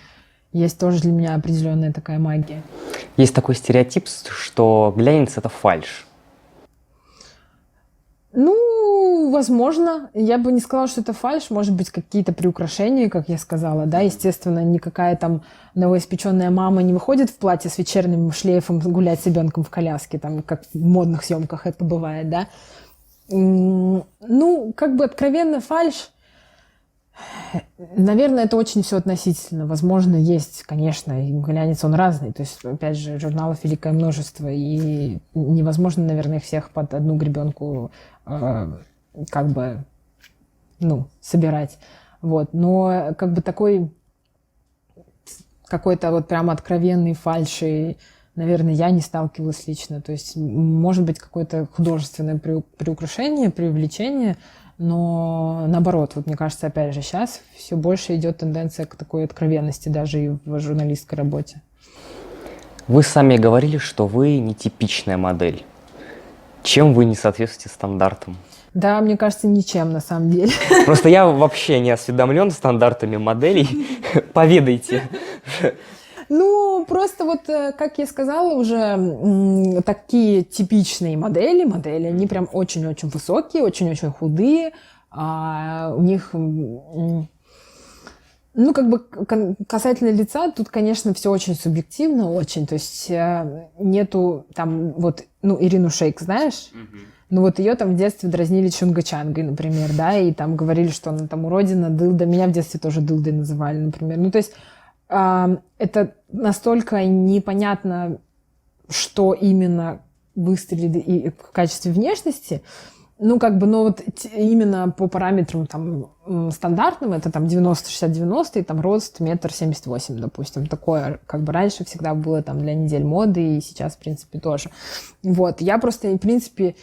есть тоже для меня определенная такая магия. Есть такой стереотип, что глянец — это фальшь. Ну, возможно. Я бы не сказала, что это фальшь. Может быть, какие-то приукрашения, как я сказала, да. Естественно, никакая там новоиспеченная мама не выходит в платье с вечерним шлейфом гулять с ребенком в коляске, там, как в модных съемках это бывает, да. Ну, как бы откровенно фальшь. Наверное, это очень все относительно. Возможно, есть, конечно, и глянец он разный. То есть, опять же, журналов великое множество, и невозможно, наверное, их всех под одну гребенку как бы, ну, собирать. Вот. Но как бы такой какой-то вот прям откровенный фальши, наверное, я не сталкивалась лично. То есть, может быть, какое-то художественное приукрашение, преувеличение, но наоборот, вот мне кажется, опять же, сейчас все больше идет тенденция к такой откровенности даже и в журналистской работе. Вы сами говорили, что вы нетипичная модель. Чем вы не соответствуете стандартам? Да, мне кажется, ничем на самом деле. Просто я вообще не осведомлен стандартами моделей. Поведайте. Ну, просто вот, как я сказала уже, такие типичные модели, они прям очень-очень высокие, очень-очень худые, у них, ну, как бы касательно лица, тут, конечно, все очень субъективно, очень, то есть нету там вот, ну, Ирину Шейк, знаешь? Ну, вот ее там в детстве дразнили Чунгачангой, например, да, и там говорили, что она там уродина, дылда, меня в детстве тоже дылдой называли, например, ну, то есть это настолько непонятно, что именно выстрелит и в качестве внешности. Ну, как бы, но вот именно по параметрам там стандартным, это там 90-60-90, и там рост 1,78 м, допустим. Такое, как бы, раньше всегда было там для недель моды, и сейчас, в принципе, тоже. Вот, я просто, в принципе,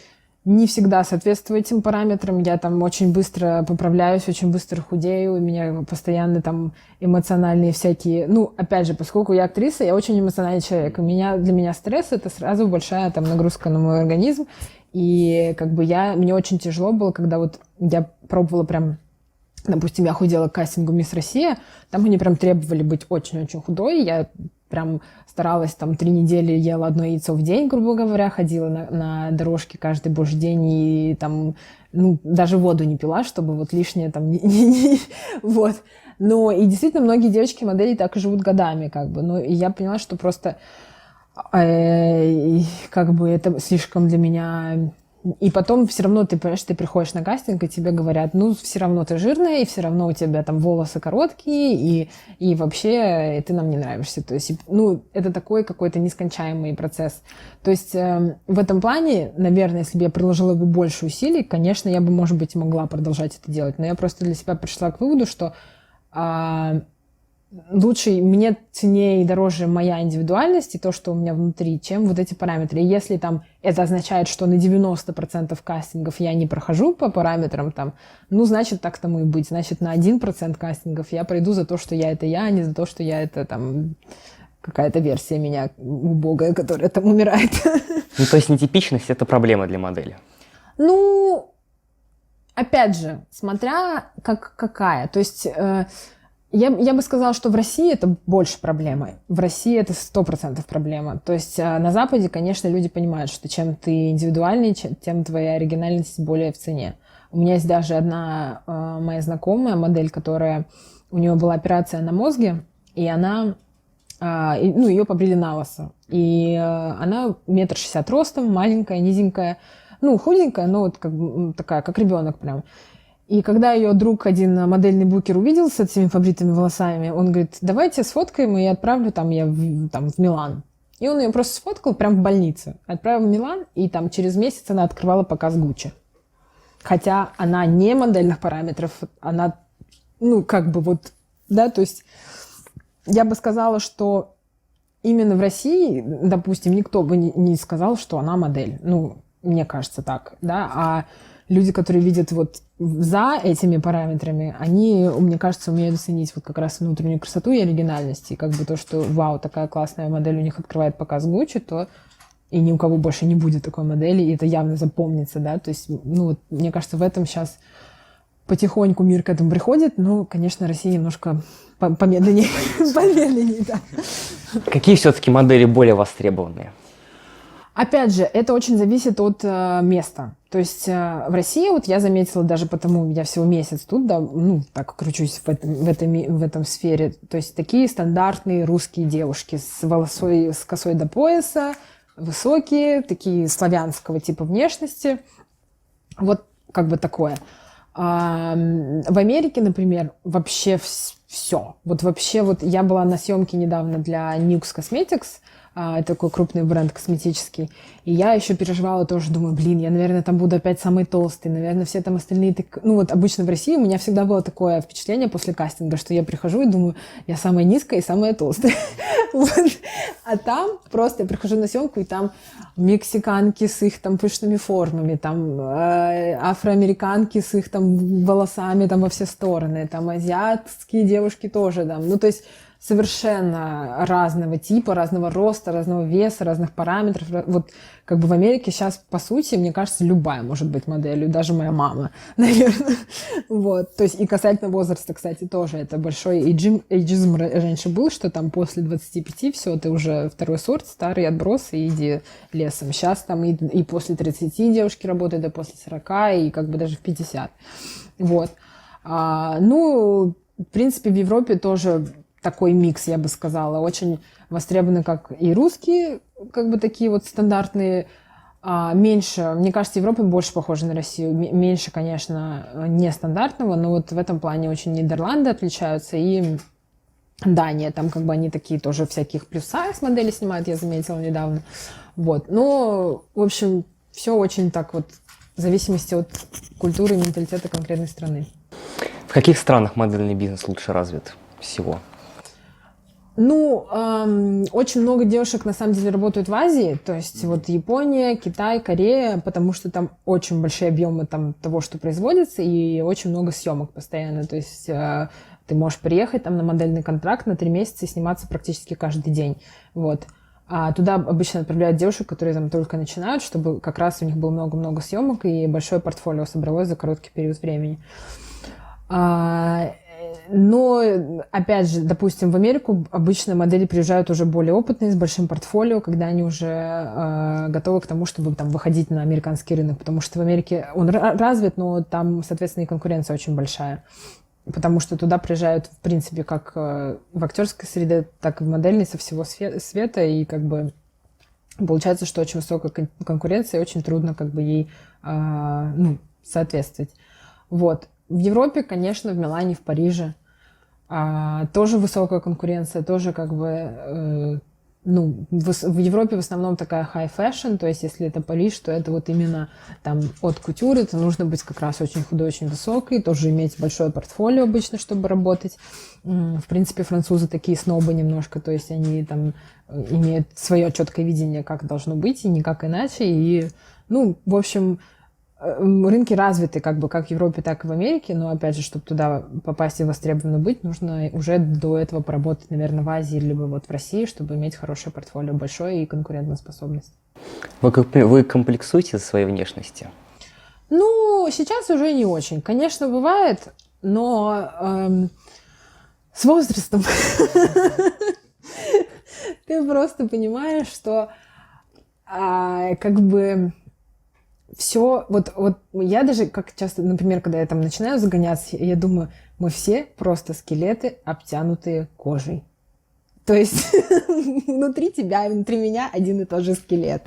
не всегда соответствую этим параметрам. Я там очень быстро поправляюсь, очень быстро худею. У меня постоянно там эмоциональные всякие... Ну, опять же, поскольку я актриса, я очень эмоциональный человек. Для меня стресс — это сразу большая там нагрузка на мой организм. И как бы мне очень тяжело было, когда вот я пробовала прям... Допустим, я худела к кастингу «Мисс Россия». Там они прям требовали быть очень-очень худой. Я прям старалась, там 3 недели ела одно яйцо в день, грубо говоря, ходила на дорожке каждый божий день и там, ну, даже воду не пила, чтобы вот лишнее там вот. Но и действительно многие девочки-модели так и живут годами, как бы. Ну, и я поняла, что просто как бы это слишком для меня... И потом все равно ты, понимаешь, ты приходишь на кастинг, и тебе говорят, ну, все равно ты жирная, и все равно у тебя там волосы короткие, и вообще ты нам не нравишься. То есть, ну, это такой какой-то нескончаемый процесс. То есть в этом плане, наверное, если бы я приложила бы больше усилий, конечно, я бы, может быть, могла продолжать это делать. Но я просто для себя пришла к выводу, что лучше, мне ценнее и дороже моя индивидуальность и то, что у меня внутри, чем вот эти параметры. И если там это означает, что на 90% кастингов я не прохожу по параметрам, там, ну, значит, так тому и быть. Значит, на 1% кастингов я пройду за то, что я это я, а не за то, что я это там какая-то версия меня убогая, которая там умирает. Ну, то есть нетипичность — это проблема для модели? Ну, опять же, смотря какая. То есть... Я бы сказала, что в России это больше проблема. В России это 100% проблема. То есть на Западе, конечно, люди понимают, что чем ты индивидуальнее, тем твоя оригинальность более в цене. У меня есть даже одна моя знакомая модель, которая... У нее была операция на мозге, и она... ну, ее побрили на лысо. И она 1,60 м ростом, маленькая, низенькая, ну, худенькая, но вот как, такая, как ребенок прям. И когда ее друг, один модельный букер, увидел с этими побритыми волосами, он говорит, давайте сфоткаем, и я отправлю там в Милан. И он ее просто сфоткал прям в больнице. Отправил в Милан, и там через месяц она открывала показ Гуччи. Хотя она не модельных параметров, она, ну, как бы вот, да, то есть я бы сказала, что именно в России, допустим, никто бы не сказал, что она модель. Ну, мне кажется так, да, а люди, которые видят вот за этими параметрами, они, мне кажется, умеют оценить вот как раз внутреннюю красоту и оригинальность. И как бы то, что, вау, такая классная модель у них открывает показ Гуччи, то и ни у кого больше не будет такой модели, и это явно запомнится, да. То есть, ну, вот, мне кажется, в этом сейчас потихоньку мир к этому приходит, но, конечно, Россия немножко помедленнее. Помедленнее, да. Какие все-таки модели более востребованные? Опять же, это очень зависит от места. То есть в России, вот я заметила, даже потому, я всего месяц тут, да, ну, так кручусь в этом сфере. То есть такие стандартные русские девушки с косой до пояса, высокие, такие славянского типа внешности. Вот как бы такое. В Америке, например, вообще все. Вот вообще вот я была на съемке недавно для Nux Cosmetics, это такой крупный бренд косметический, и я еще переживала тоже, думаю, блин, я, наверное, там буду опять самый толстый, наверное, все там остальные, ну вот обычно в России у меня всегда было такое впечатление после кастинга, что я прихожу и думаю, я самая низкая и самая толстая. А там просто я прихожу на съемку, и там мексиканки с их там пышными формами, там афроамериканки с их там волосами там во все стороны, там азиатские девушки тоже там, ну то есть совершенно разного типа, разного роста, разного веса, разных параметров. Вот как бы в Америке сейчас, по сути, мне кажется, любая может быть моделью, даже моя мама, наверное. Вот. То есть и касательно возраста, кстати, тоже это большой эйджизм раньше был, что там после 25 все, ты уже второй сорт, старый отброс, и иди лесом. Сейчас там и после 30 девушки работают, и после 40, и как бы даже в 50. Вот. Ну, в принципе, в Европе тоже такой микс, я бы сказала, очень востребованы как и русские, как бы такие вот стандартные, меньше, мне кажется, Европа больше похожа на Россию, меньше, конечно, нестандартного, но вот в этом плане очень Нидерланды отличаются, и Дания, там как бы они такие тоже всяких плюс-сайз модели снимают, я заметила недавно, вот, но, в общем, все очень так вот, в зависимости от культуры и менталитета конкретной страны. В каких странах модельный бизнес лучше развит всего? Ну, очень много девушек на самом деле работают в Азии, то есть вот Япония, Китай, Корея, потому что там очень большие объемы там того, что производится, и очень много съемок постоянно, то есть ты можешь приехать там на модельный контракт на 3 месяца и сниматься практически каждый день, вот. А туда обычно отправляют девушек, которые там только начинают, чтобы как раз у них было много-много съемок и большое портфолио собралось за короткий период времени. Но, опять же, допустим, в Америку обычно модели приезжают уже более опытные, с большим портфолио, когда они уже готовы к тому, чтобы там выходить на американский рынок, потому что в Америке он развит, но там, соответственно, и конкуренция очень большая, потому что туда приезжают, в принципе, как в актерской среде, так и в модельной со всего света, и как бы получается, что очень высокая конкуренция, и очень трудно как бы ей соответствовать. Вот. В Европе, конечно, в Милане, в Париже тоже высокая конкуренция, тоже как бы, в Европе в основном такая high fashion, то есть если это Париж, то это вот именно там от кутюр, это нужно быть как раз очень худой, очень высокой, тоже иметь большое портфолио обычно, чтобы работать. В принципе, французы такие снобы немножко, то есть они там имеют свое четкое видение, как должно быть, и никак иначе, и, в общем, рынки развиты как бы как в Европе, так и в Америке, но, опять же, чтобы туда попасть и востребованно быть, нужно уже до этого поработать, наверное, в Азии, либо вот в России, чтобы иметь хорошее портфолио, большое и конкурентоспособность. Вы комплексуете за своей внешности? Сейчас уже не очень. Конечно, бывает, но с возрастом ты просто понимаешь, что как бы все, вот я даже, как часто, например, когда я там начинаю загоняться, я думаю, мы все просто скелеты, обтянутые кожей. То есть внутри тебя и внутри меня один и тот же скелет.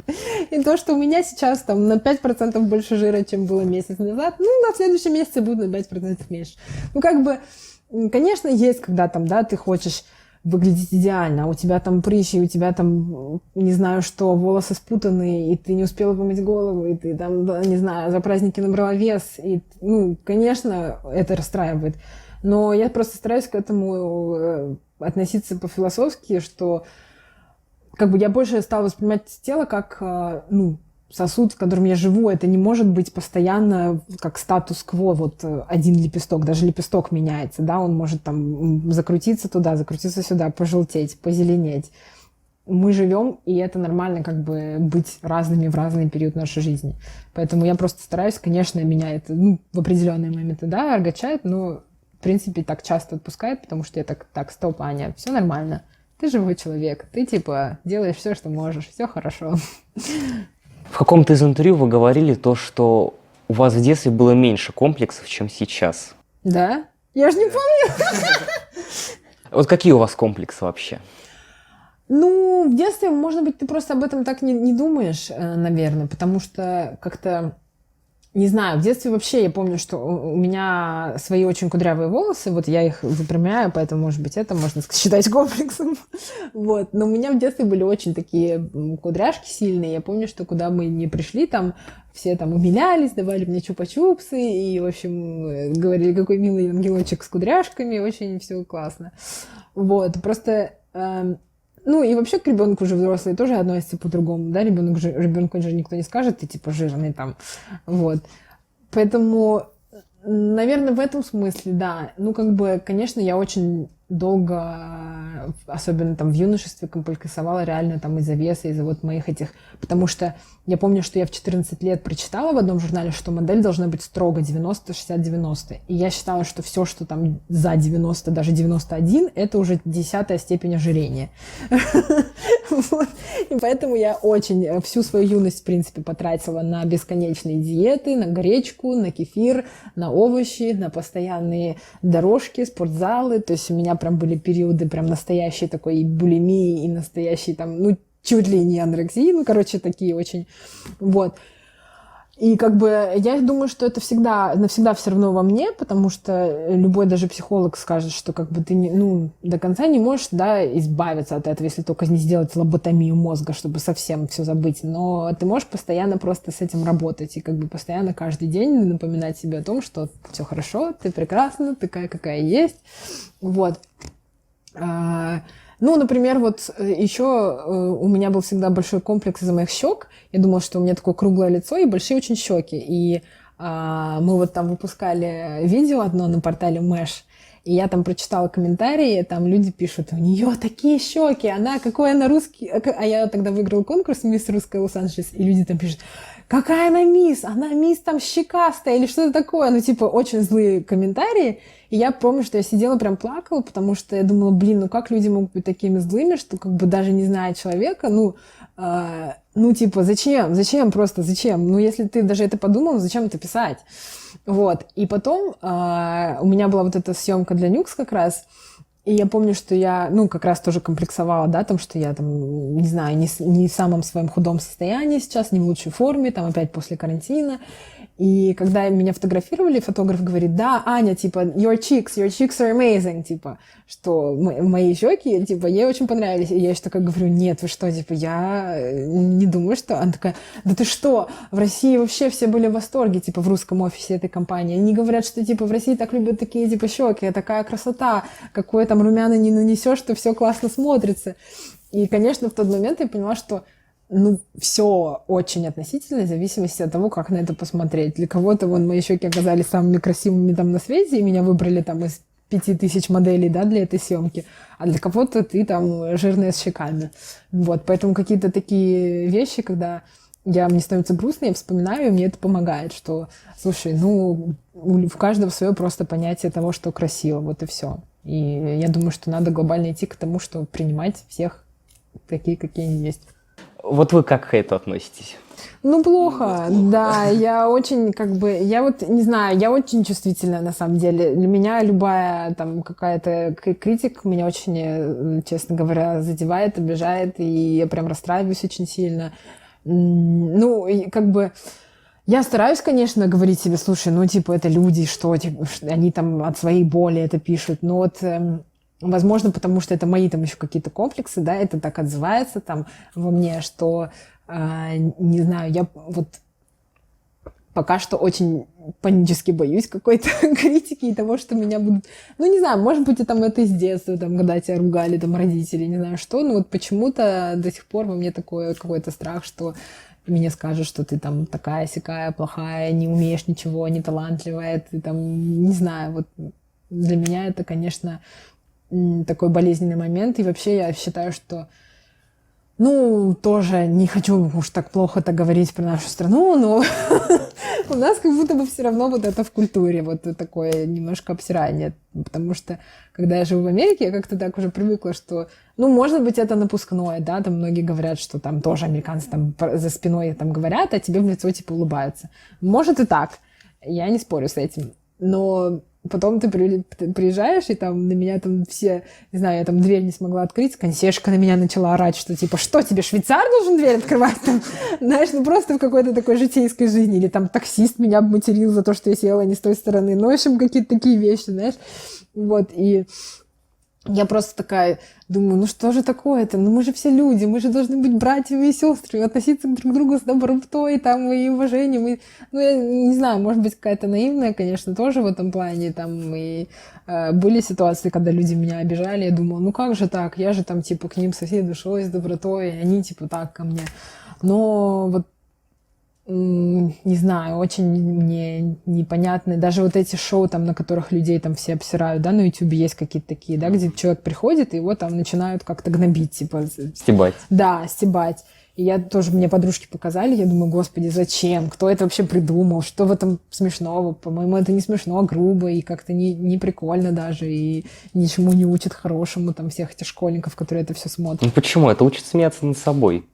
И то, что у меня сейчас там на 5% больше жира, чем было месяц назад, на следующем месяце будет на 5% меньше. Конечно, есть, когда там, да, ты хочешь выглядеть идеально, а у тебя там прыщи, у тебя там, не знаю что, волосы спутанные, и ты не успела помыть голову, и ты там, не знаю, за праздники набрала вес, и, конечно, это расстраивает. Но я просто стараюсь к этому относиться по-философски, что как бы я больше стала воспринимать тело как, сосуд, в котором я живу, это не может быть постоянно как статус-кво, вот один лепесток, даже лепесток меняется, да, он может там закрутиться туда, закрутиться сюда, пожелтеть, позеленеть. Мы живем, и это нормально как бы быть разными в разный период нашей жизни. Поэтому я просто стараюсь, конечно, меня это, в определенные моменты, да, огорчает, но в принципе так часто отпускает, потому что я так, стоп, Аня, все нормально, ты живой человек, ты типа делаешь все, что можешь, все хорошо. В каком-то из интервью вы говорили то, что у вас в детстве было меньше комплексов, чем сейчас. Да? Я же не помню. Вот какие у вас комплексы вообще? В детстве, может быть, ты просто об этом так не думаешь, наверное, потому что как-то Не знаю, в детстве вообще я помню, что у меня свои очень кудрявые волосы, вот я их выпрямляю, поэтому, может быть, это можно считать комплексом. Вот. Но у меня в детстве были очень такие кудряшки сильные. Я помню, что куда мы не пришли, там все там умилялись, давали мне чупа-чупсы и, в общем, говорили, какой милый ангелочек с кудряшками, очень все классно. Вот, просто... Ну, и вообще к ребенку уже взрослые тоже относятся по-другому, да, ребенку же никто не скажет, ты типа жирный там, вот. Поэтому, наверное, в этом смысле, да. Ну, как бы, конечно, я очень долго, особенно там в юношестве, комплексовала реально там из-за веса, из-за вот моих этих... Потому что я помню, что я в 14 лет прочитала в одном журнале, что модель должна быть строго 90, 60, 90. И я считала, что все, что там за 90, даже 91, это уже 10-я степень ожирения. И поэтому я очень всю свою юность, в принципе, потратила на бесконечные диеты, на гречку, на кефир, на овощи, на постоянные дорожки, спортзалы. То есть у меня прям были периоды прям настоящей такой булимии и настоящей там, ну, чуть ли не анорексии, ну, короче, такие очень, вот. И как бы я думаю, что это всегда, навсегда все равно во мне, потому что любой даже психолог скажет, что как бы ты не, ну, до конца не можешь, да, избавиться от этого, если только не сделать лоботомию мозга, чтобы совсем все забыть, но ты можешь постоянно просто с этим работать и как бы постоянно каждый день напоминать себе о том, что все хорошо, ты прекрасна, такая, какая есть, вот. Ну, например, вот еще у меня был всегда большой комплекс из-за моих щек. Я думала, что у меня такое круглое лицо и большие очень щеки. И мы вот там выпускали видео одно на портале Мэш, и я там прочитала комментарии, там люди пишут, у нее такие щеки, она какой она русский... А я тогда выиграла конкурс «Мисс Русская Лос-Анджелес», и люди там пишут, какая она мисс там щекастая или что-то такое. Ну, типа, очень злые комментарии. И я помню, что я сидела прям плакала, потому что я думала, блин, ну как люди могут быть такими злыми, что как бы даже не зная человека, ну типа, зачем просто, зачем? Ну, если ты даже это подумал, зачем это писать? Вот. И потом у меня была вот эта съемка для Нюкс как раз, и я помню, что я, ну, как раз тоже комплексовала, да, там, что я там, не знаю, не в самом своем худом состоянии сейчас, не в лучшей форме, там, опять после карантина. И когда меня фотографировали, фотограф говорит, да, Аня, типа, your cheeks are amazing, типа, что мои щеки, типа, ей очень понравились. И я еще такая говорю, нет, вы что, типа, я не думаю, что... Она такая, да ты что, в России вообще все были в восторге, типа, в русском офисе этой компании. Они говорят, что, типа, в России так любят такие, типа, щеки, такая красота, какое там румяна не нанесешь, что все классно смотрится. И, конечно, в тот момент я поняла, что ну, все очень относительно, в зависимости от того, как на это посмотреть. Для кого-то, вон, мои щеки оказались самыми красивыми там на свете, и меня выбрали там из 5000 моделей, да, для этой съемки, а для кого-то ты там жирная с щеками. Вот, поэтому какие-то такие вещи, когда мне становится грустно, я вспоминаю, и мне это помогает, что, слушай, ну, у каждого свое просто понятие того, что красиво, вот и все. И я думаю, что надо глобально идти к тому, что принимать всех такие, какие они есть. Вот вы как к этому относитесь? Ну, плохо, да, я очень, как бы, я вот, не знаю, я очень чувствительная, на самом деле. Для меня любая, там, какая-то критика меня очень, честно говоря, задевает, обижает, и я прям расстраиваюсь очень сильно. Ну, и как бы, я стараюсь, конечно, говорить себе, слушай, ну, типа, это люди, что, типа, они там от своей боли это пишут, но вот... Возможно, потому что это мои там еще какие-то комплексы, да, это так отзывается там во мне, что, не знаю, я вот пока что очень панически боюсь какой-то критики и того, что меня будут... Ну, не знаю, может быть, это из детства, там, когда тебя ругали, там, родители, не знаю что, но вот почему-то до сих пор во мне такой какой-то страх, что мне скажут, что ты там такая-сякая, плохая, не умеешь ничего, не талантливая, ты там, не знаю, вот для меня это, конечно... такой болезненный момент, и вообще я считаю, что, ну, тоже не хочу уж так плохо-то говорить про нашу страну, но у нас как будто бы все равно вот это в культуре, вот такое немножко обсирание, потому что, когда я живу в Америке, я как-то так уже привыкла, что, ну, может быть, это напускное, да, там многие говорят, что там тоже американцы там за спиной там говорят, а тебе в лицо типа улыбаются. Может и так, я не спорю с этим, но потом ты приезжаешь, и там на меня там все, не знаю, я там дверь не смогла открыть, консьержка на меня начала орать, что типа, что тебе, швейцар должен дверь открывать? Там, знаешь, ну просто в какой-то такой житейской жизни. Или там таксист меня обматерил за то, что я села не с той стороны. Ну, в общем, какие-то такие вещи, знаешь. Вот, и я просто такая думаю, ну что же такое-то? Ну мы же все люди, мы же должны быть братьями и сестрами, относиться друг к другу с добротой там, и уважением. И, ну, я не знаю, может быть, какая-то наивная, конечно, тоже в этом плане. Там и были ситуации, когда люди меня обижали. Я думала, ну как же так? Я же там типа к ним со всей душой, с добротой, и они типа так ко мне. Но вот не знаю, очень мне непонятны. Даже вот эти шоу, там, на которых людей там все обсирают, да, на Ютубе есть какие-то такие, да, где человек приходит, и его там начинают как-то гнобить, типа. Стебать. Да, стебать. И я тоже, мне подружки показали, я думаю, господи, зачем? Кто это вообще придумал? Что в этом смешного? По-моему, это не смешно, а грубо, и как-то не прикольно даже, и ничему не учит хорошему там всех этих школьников, которые это все смотрят. Ну почему? Это учит смеяться над собой.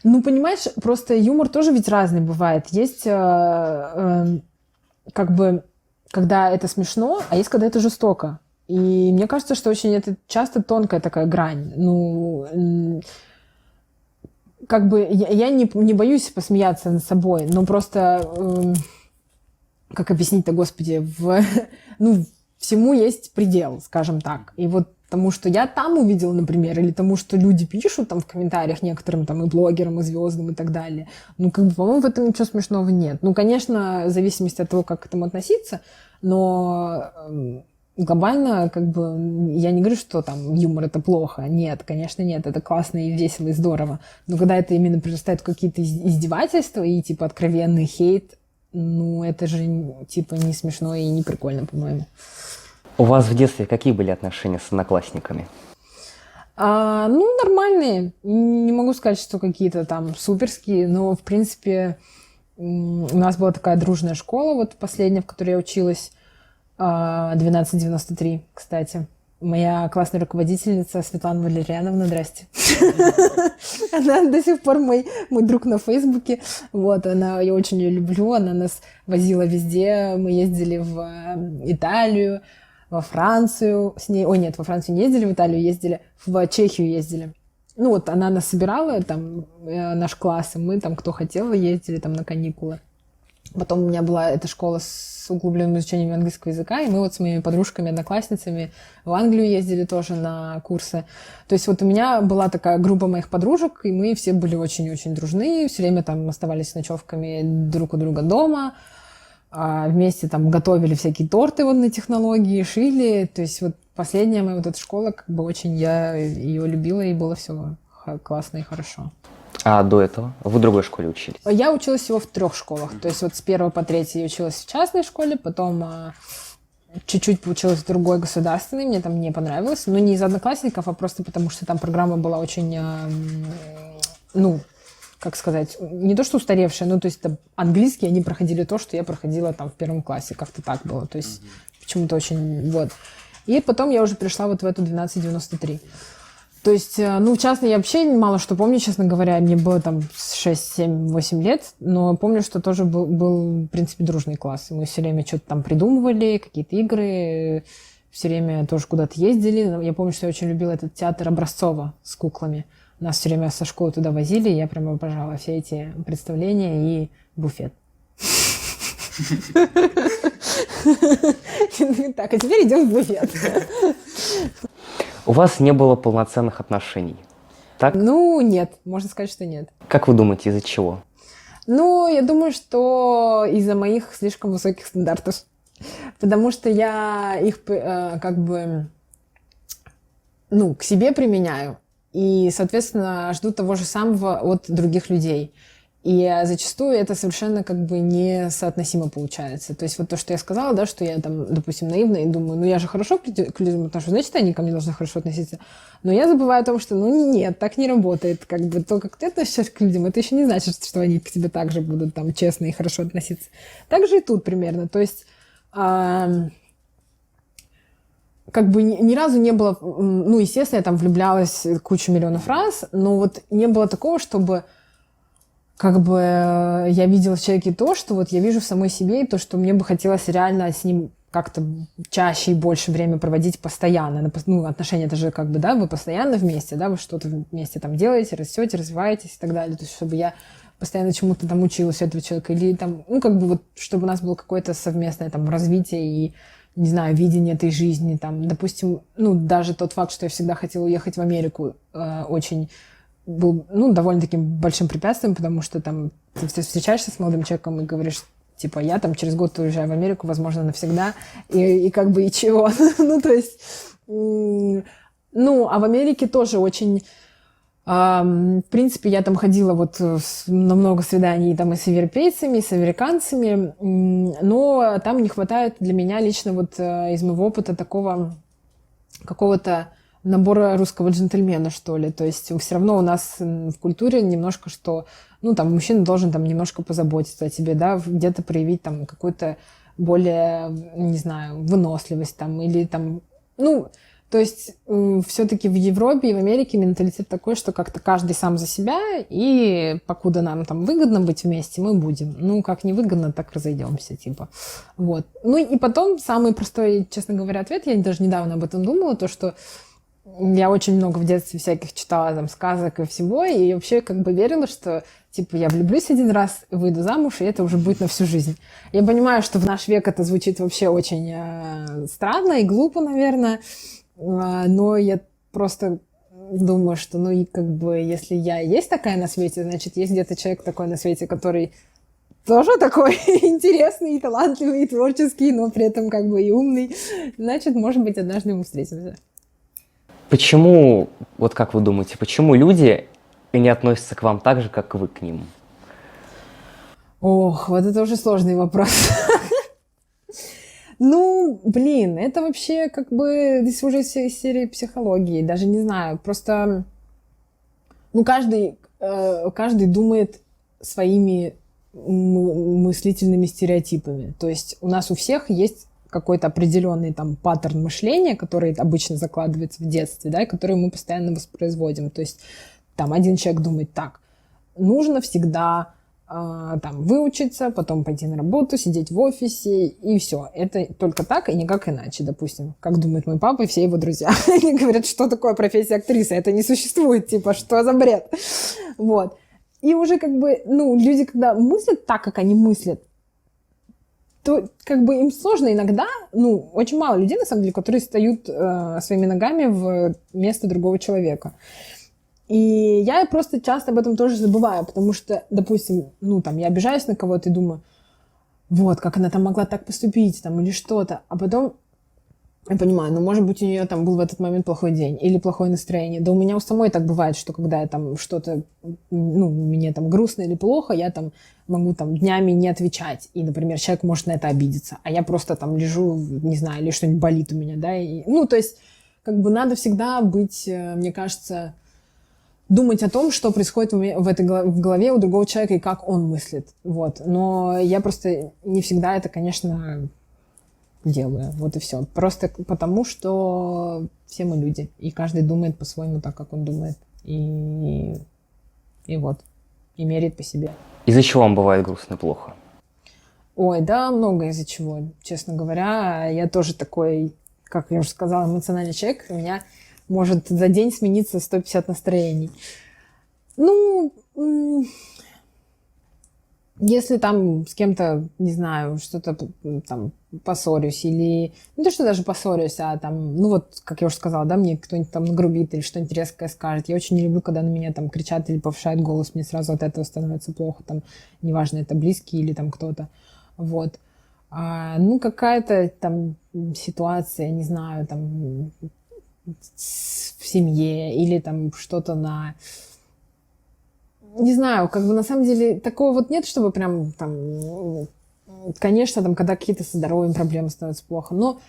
Ну, понимаешь, просто юмор тоже ведь разный бывает. Есть как бы, когда это смешно, а есть, когда это жестоко. И мне кажется, что очень это часто тонкая такая грань. Ну, как бы я не боюсь посмеяться над собой, но просто, как объяснить-то, господи, ну, всему есть предел, скажем так. И вот тому, что я там увидела, например, или тому, что люди пишут там в комментариях некоторым там и блогерам, и звездам, и так далее. Ну, как бы, по-моему, в этом ничего смешного нет. Ну, конечно, в зависимости от того, как к этому относиться, но глобально, как бы, я не говорю, что там юмор — это плохо. Нет, конечно, нет. Это классно и весело, и здорово. Но когда это именно прирастает в какие-то издевательства и, типа, откровенный хейт, ну, это же, типа, не смешно и не прикольно, по-моему. У вас в детстве какие были отношения с одноклассниками? Ну, нормальные. Не могу сказать, что какие-то там суперские, но, в принципе, у нас была такая дружная школа, вот последняя, в которой я училась, 1293, кстати. Моя классная руководительница Светлана Валерьяновна, здрасте. Она до сих пор мой друг на Фейсбуке. Вот, я очень ее люблю, она нас возила везде. Мы ездили в Италию, во Францию с ней. Ой, нет, во Францию не ездили, в Италию ездили, в Чехию ездили. Ну вот она нас собирала, там, наш класс, и мы там, кто хотел, ездили там на каникулы. Потом у меня была эта школа с углубленным изучением английского языка, и мы вот с моими подружками, одноклассницами в Англию ездили тоже на курсы. То есть вот у меня была такая группа моих подружек, и мы все были очень-очень дружны, все время там оставались с ночевками друг у друга дома, вместе там готовили всякие торты вот на технологии, шили. То есть вот последняя моя вот эта школа, как бы очень я ее любила, и было все классно и хорошо. А до этого вы в другой школе учились? Я училась всего в 3 школах. То есть вот с 1 по 3 я училась в частной школе, потом чуть-чуть поучилась в другой государственной, мне там не понравилось, но не из одноклассников, а просто потому, что там программа была очень, ну, как сказать, не то что устаревшая, ну, то есть там английский они проходили то, что я проходила там в 1 классе, как-то так было, то есть почему-то очень, вот. И потом я уже пришла вот в эту 1293. То есть, ну, в частной я вообще мало что помню, честно говоря. Мне было там 6, 7, 8 лет, но помню, что тоже был в принципе, дружный класс. Мы все время что-то там придумывали, какие-то игры, все время тоже куда-то ездили. Я помню, что я очень любила этот театр Образцова с куклами. Нас все время со школы туда возили, и я прямо обожала все эти представления и буфет. Так, а теперь идем в буфет. У вас не было полноценных отношений, так? Ну, нет, можно сказать, что нет. Как вы думаете, из-за чего? Ну, я думаю, что из-за моих слишком высоких стандартов. Потому что я их как бы, ну, к себе применяю. И, соответственно, жду того же самого от других людей. И зачастую это совершенно как бы несоотносимо получается. То есть вот то, что я сказала, да, что я там, допустим, наивна и думаю, ну я же хорошо к людям отношусь, значит, они ко мне должны хорошо относиться. Но я забываю о том, что, ну нет, так не работает. Как бы то, как ты относишься к людям, это еще не значит, что они к тебе также будут там честно и хорошо относиться. Так же и тут примерно. То есть как бы ни разу не было, ну, естественно, я там влюблялась кучу миллионов раз, но вот не было такого, чтобы как бы я видела в человеке то, что вот я вижу в самой себе, и то, что мне бы хотелось реально с ним как-то чаще и больше время проводить постоянно. Ну, отношения это же как бы, да, вы постоянно вместе, да, вы что-то вместе там делаете, растете, развиваетесь и так далее. То есть, чтобы я постоянно чему-то там училась у этого человека, или там, ну, как бы вот, чтобы у нас было какое-то совместное там развитие и, не знаю, видение этой жизни, там, допустим, ну, даже тот факт, что я всегда хотела уехать в Америку, очень был, ну, довольно таким большим препятствием, потому что там ты встречаешься с молодым человеком и говоришь, типа, я там через год уезжаю в Америку, возможно, навсегда, и как бы и чего. Ну, то есть, ну, а в Америке тоже очень... В принципе, я там ходила вот на много свиданий там и с европейцами, и с американцами, но там не хватает для меня лично вот из моего опыта такого какого-то набора русского джентльмена, что ли. То есть все равно у нас в культуре немножко, что, ну, там, мужчина должен там немножко позаботиться о тебе, да, где-то проявить там какую-то более, не знаю, выносливость там или там, ну... То есть все-таки в Европе и в Америке менталитет такой, что как-то каждый сам за себя, и покуда нам там выгодно быть вместе, мы будем. Ну, как не выгодно, так разойдемся, типа. Вот. Ну и потом самый простой, честно говоря, ответ, я даже недавно об этом думала, то, что я очень много в детстве всяких читала там сказок и всего, и вообще как бы верила, что типа я влюблюсь один раз, выйду замуж, и это уже будет на всю жизнь. Я понимаю, что в наш век это звучит вообще очень странно и глупо, наверное, но я просто думаю, что, ну, и как бы, если я есть такая на свете, значит, есть где-то человек такой на свете, который тоже такой интересный, и талантливый, и творческий, но при этом как бы и умный. Значит, может быть, однажды мы встретимся. Почему, вот как вы думаете, почему люди не относятся к вам так же, как вы к ним? Ох, вот это уже сложный вопрос. Ну, блин, это вообще как бы здесь уже из серии психологии, даже не знаю, просто, ну, каждый думает своими мыслительными стереотипами, то есть у нас у всех есть какой-то определенный там паттерн мышления, который обычно закладывается в детстве, да, и который мы постоянно воспроизводим, то есть там один человек думает так, нужно всегда... там выучиться, потом пойти на работу, сидеть в офисе, и все. Это только так и никак иначе, допустим. Как думает мой папа и все его друзья. Они говорят, что такое профессия актрисы? Это не существует, типа, что за бред? Вот. И уже как бы, ну, люди, когда мыслят так, как они мыслят, то как бы им сложно иногда, ну, очень мало людей, на самом деле, которые встают своими ногами в место другого человека. И я просто часто об этом тоже забываю, потому что, допустим, ну, там, я обижаюсь на кого-то и думаю, вот, как она там могла так поступить, там, или что-то. А потом я понимаю, ну, может быть, у нее там был в этот момент плохой день или плохое настроение. Да у меня у самой так бывает, что когда я там что-то, ну, мне там грустно или плохо, я там могу там днями не отвечать. И, например, человек может на это обидеться, а я просто там лежу, не знаю, или что-нибудь болит у меня, да. И, ну, то есть, как бы надо всегда быть, мне кажется... думать о том, что происходит в голове у другого человека и как он мыслит. Вот. Но я просто не всегда это, конечно, делаю. Вот и все. Просто потому, что все мы люди. И каждый думает по-своему так, как он думает. И вот. И меряет по себе. Из-за чего вам бывает грустно и плохо? Ой, да, много из-за чего. Честно говоря, я тоже такой, как я уже сказала, эмоциональный человек. У меня может за день смениться 150 настроений. Ну, если там с кем-то, не знаю, что-то там поссорюсь или... Не то, что даже поссорюсь, а там, ну вот, как я уже сказала, да, мне кто-нибудь там нагрубит или что-нибудь резкое скажет. Я очень не люблю, когда на меня там кричат или повышают голос. Мне сразу от этого становится плохо. Там, неважно, это близкий или там кто-то. Вот. Ну, какая-то там ситуация, не знаю, там... в семье или там что-то на... Не знаю, как бы на самом деле такого вот нет, чтобы прям там... Конечно, там, когда какие-то со здоровьем проблемы становятся плохо, но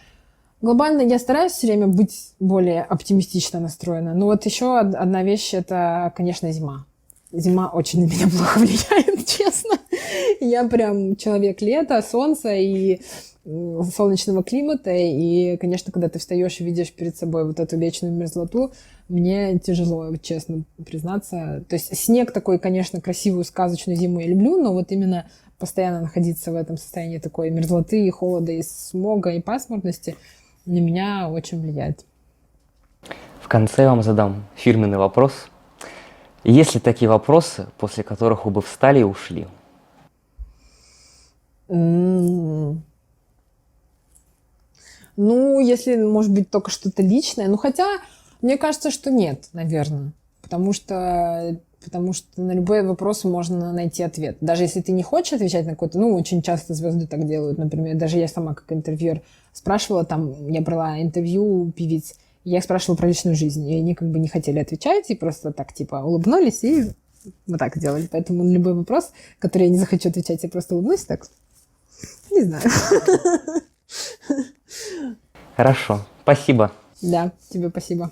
глобально я стараюсь все время быть более оптимистично настроена. Но вот еще одна вещь, это, конечно, зима. Зима очень на меня плохо влияет, честно. Я прям человек лета, солнца и солнечного климата, и, конечно, когда ты встаешь и видишь перед собой вот эту вечную мерзлоту, мне тяжело, честно признаться. То есть снег такой, конечно, красивую сказочную зиму я люблю, но вот именно постоянно находиться в этом состоянии такой мерзлоты, холода, и смога, и пасмурности на меня очень влияет. В конце я вам задам фирменный вопрос. Есть ли такие вопросы, после которых вы бы встали и ушли? Ну, если, может быть, только что-то личное. Ну, хотя, мне кажется, что нет, наверное. Потому что на любой вопрос можно найти ответ. Даже если ты не хочешь отвечать на какой-то... Ну, очень часто звезды так делают. Например, даже я сама как интервьюер спрашивала, там, я брала интервью у певиц, и я их спрашивала про личную жизнь, и они как бы не хотели отвечать, и просто так, типа, улыбнулись, и вот так делали. Поэтому на любой вопрос, который я не захочу отвечать, я просто улыбнусь так. Не знаю. Хорошо, спасибо. Да, тебе спасибо.